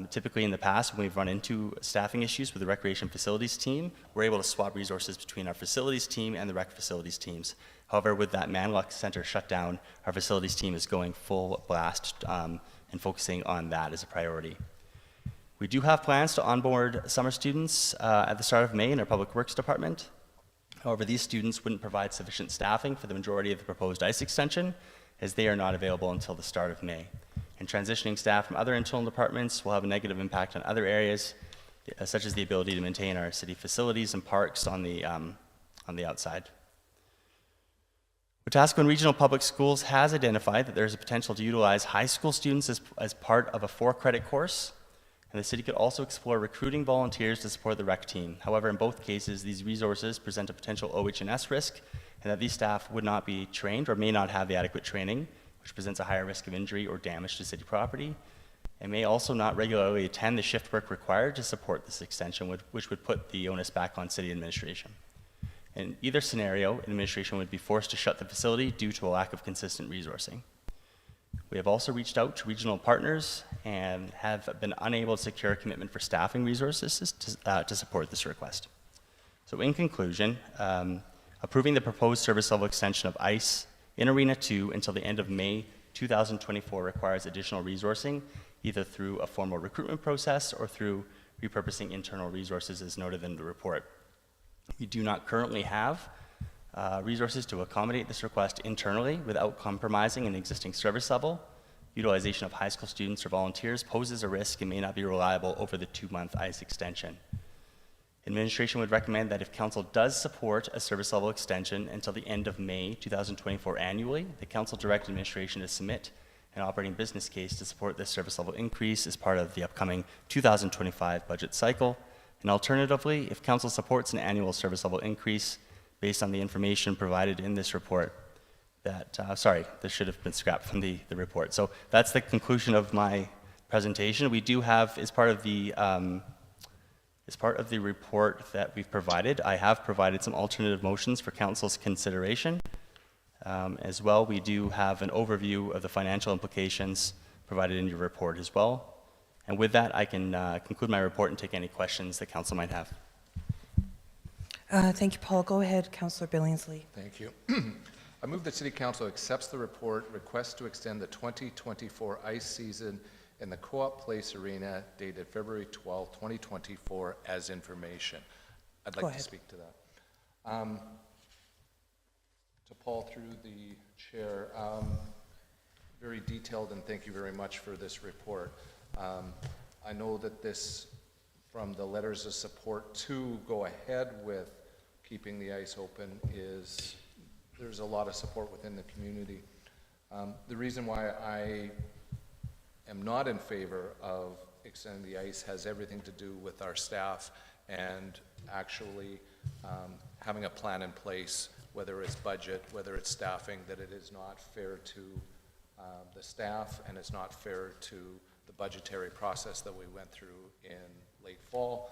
typically in the past when we've run into staffing issues with the recreation facilities team, we're able to swap resources between our facilities team and the rec facilities teams. However, with that Manluk Center shutdown, our facilities team is going full blast and focusing on that as a priority. We do have plans to onboard summer students at the start of May in our Public Works Department. However, these students wouldn't provide sufficient staffing for the majority of the proposed ice extension, as they are not available until the start of May. And transitioning staff from other internal departments will have a negative impact on other areas, such as the ability to maintain our city facilities and parks on the outside. Wetaskiwin Regional Public Schools has identified that there is a potential to utilize high school students as part of a 4-credit course, and the city could also explore recruiting volunteers to support the rec team. However, in both cases, these resources present a potential OH&S risk, and that these staff would not be trained or may not have the adequate training, which presents a higher risk of injury or damage to city property, and may also not regularly attend the shift work required to support this extension, which would put the onus back on city administration. In either scenario, administration would be forced to shut the facility due to a lack of consistent resourcing. We have also reached out to regional partners and have been unable to secure a commitment for staffing resources to support this request. So in conclusion, approving the proposed service level extension of ICE in Arena 2 until the end of May 2024 requires additional resourcing, either through a formal recruitment process or through repurposing internal resources as noted in the report. We do not currently have resources to accommodate this request internally without compromising an existing service level. Utilization of high school students or volunteers poses a risk and may not be reliable over the 2-month ICE extension. Administration would recommend that if Council does support a service level extension until the end of May 2024 annually, the Council direct administration to submit an operating business case to support this service level increase as part of the upcoming 2025 budget cycle. And alternatively, if Council supports an annual service level increase based on the information provided in this report, this should have been scrapped from the report. So that's the conclusion of my presentation. We do have, as part of the report that we've provided, I have provided some alternative motions for Council's consideration. As well, we do have an overview of the financial implications provided in your report as well. And with that, I can conclude my report and take any questions that council might have. Thank you, Paul. Go ahead, Councillor Billingsley. Thank you. I move that City Council accepts the report, request to extend the 2024 ice season in the Co-op Place Arena dated February 12, 2024 as information. I'd like to speak to that. To Paul through the chair, very detailed, and thank you very much for this report. I know that this, from the letters of support to go ahead with keeping the ice open, there's a lot of support within the community. The reason why I am not in favor of extending the ice has everything to do with our staff and actually having a plan in place, whether it's budget, whether it's staffing, that it is not fair to the staff and it's not fair to the budgetary process that we went through in late fall.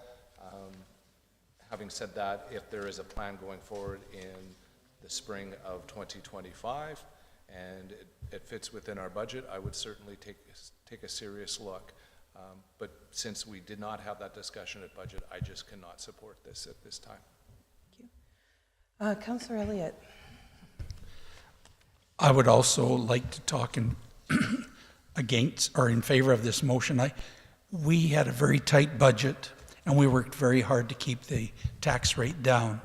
Having said that, if there is a plan going forward in the spring of 2025 and it fits within our budget, I would certainly take a serious look. But since we did not have that discussion at budget, I just cannot support this at this time. Thank you. Councillor Elliott. I would also like to talk against or in favor of this motion. We had a very tight budget and we worked very hard to keep the tax rate down.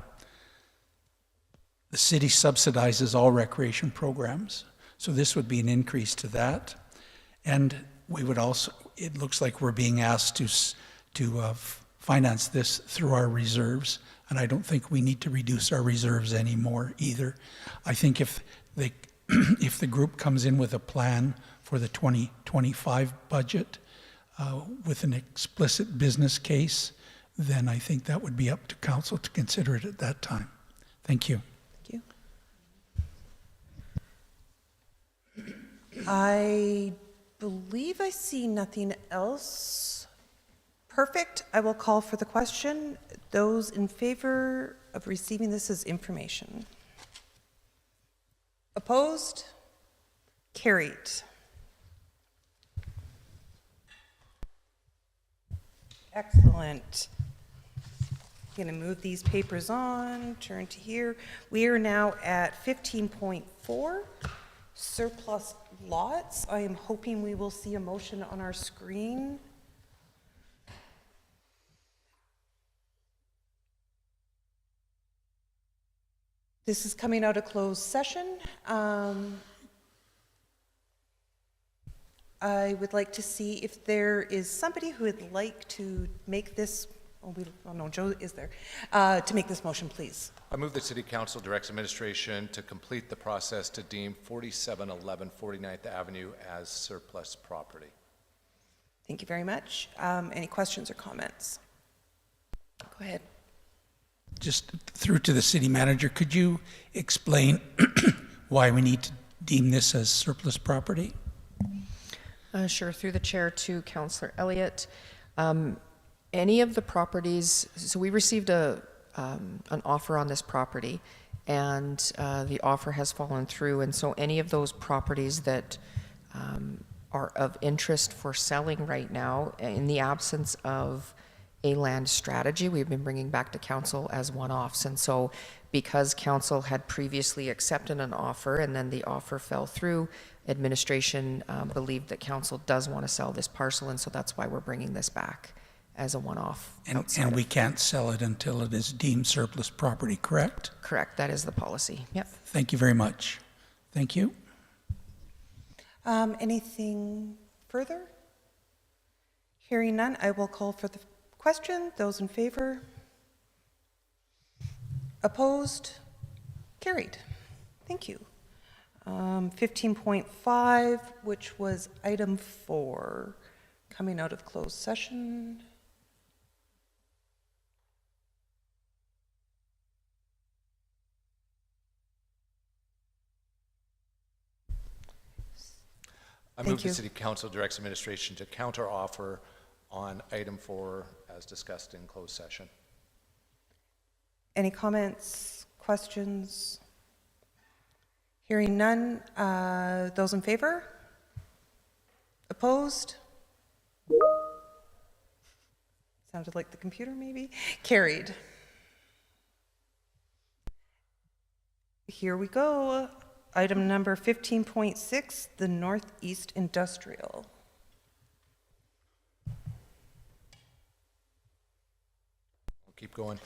The city subsidizes all recreation programs, so this would be an increase to that. And we would also, it looks like we're being asked to finance this through our reserves, and I don't think we need to reduce our reserves anymore either. I think if the group comes in with a plan for the 2025 budget with an explicit business case, then I think that would be up to council to consider it at that time. Thank you. Thank you. I believe I see nothing else. Perfect. I will call for the question. Those in favor of receiving this as information? Opposed? Carried. Excellent. I'm going to move these papers on, turn to here. We are now at 15.4, surplus lots. I am hoping we will see a motion on our screen. This is coming out of closed session. I would like to see if there is somebody who would like to make this, oh no, Joe is there, to make this motion, please. I move that City Council directs administration to complete the process to deem 4711 49th Avenue as surplus property. Thank you very much. Any questions or comments? Go ahead. Just through to the city manager, could you explain why we need to deem this as surplus property? Sure, through the chair to Councillor Elliott. Any of the properties, so we received an offer on this property, and the offer has fallen through, and so any of those properties that are of interest for selling right now, in the absence of a land strategy, we've been bringing back to council as one-offs. And so because council had previously accepted an offer and then the offer fell through, administration believed that council does want to sell this parcel, and so that's why we're bringing this back as a one-off. And we can't sell it until it is deemed surplus property, correct? Correct, that is the policy, yep. Thank you very much. Thank you. Anything further? Hearing none, I will call for the question. Those in favor? Opposed? Carried. Thank you. 15.5, which was item 4, coming out of closed session. I move the City Council directs administration to counter offer on item 4 as discussed in closed session. Any comments, questions? Hearing none, those in favor? Opposed? Sounded like the computer, maybe. Carried. Here we go. Item number 15.6, the Northeast Industrial. We'll keep going.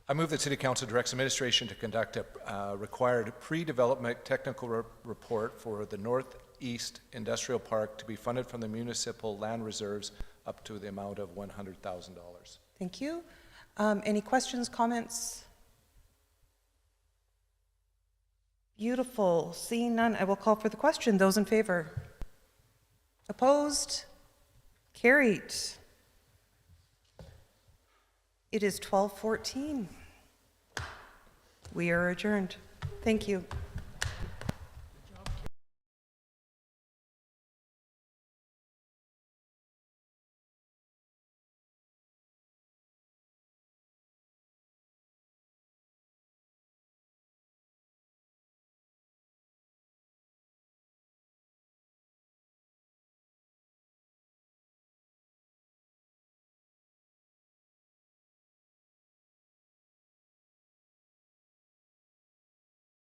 I move that City Council directs administration to conduct a required pre-development technical report for the Northeast Industrial Park to be funded from the municipal land reserves up to the amount of $100,000. Thank you. Any questions, comments? Beautiful. Seeing none, I will call for the question. Those in favor? Opposed? Carried. It is 12:14. We are adjourned. Thank you.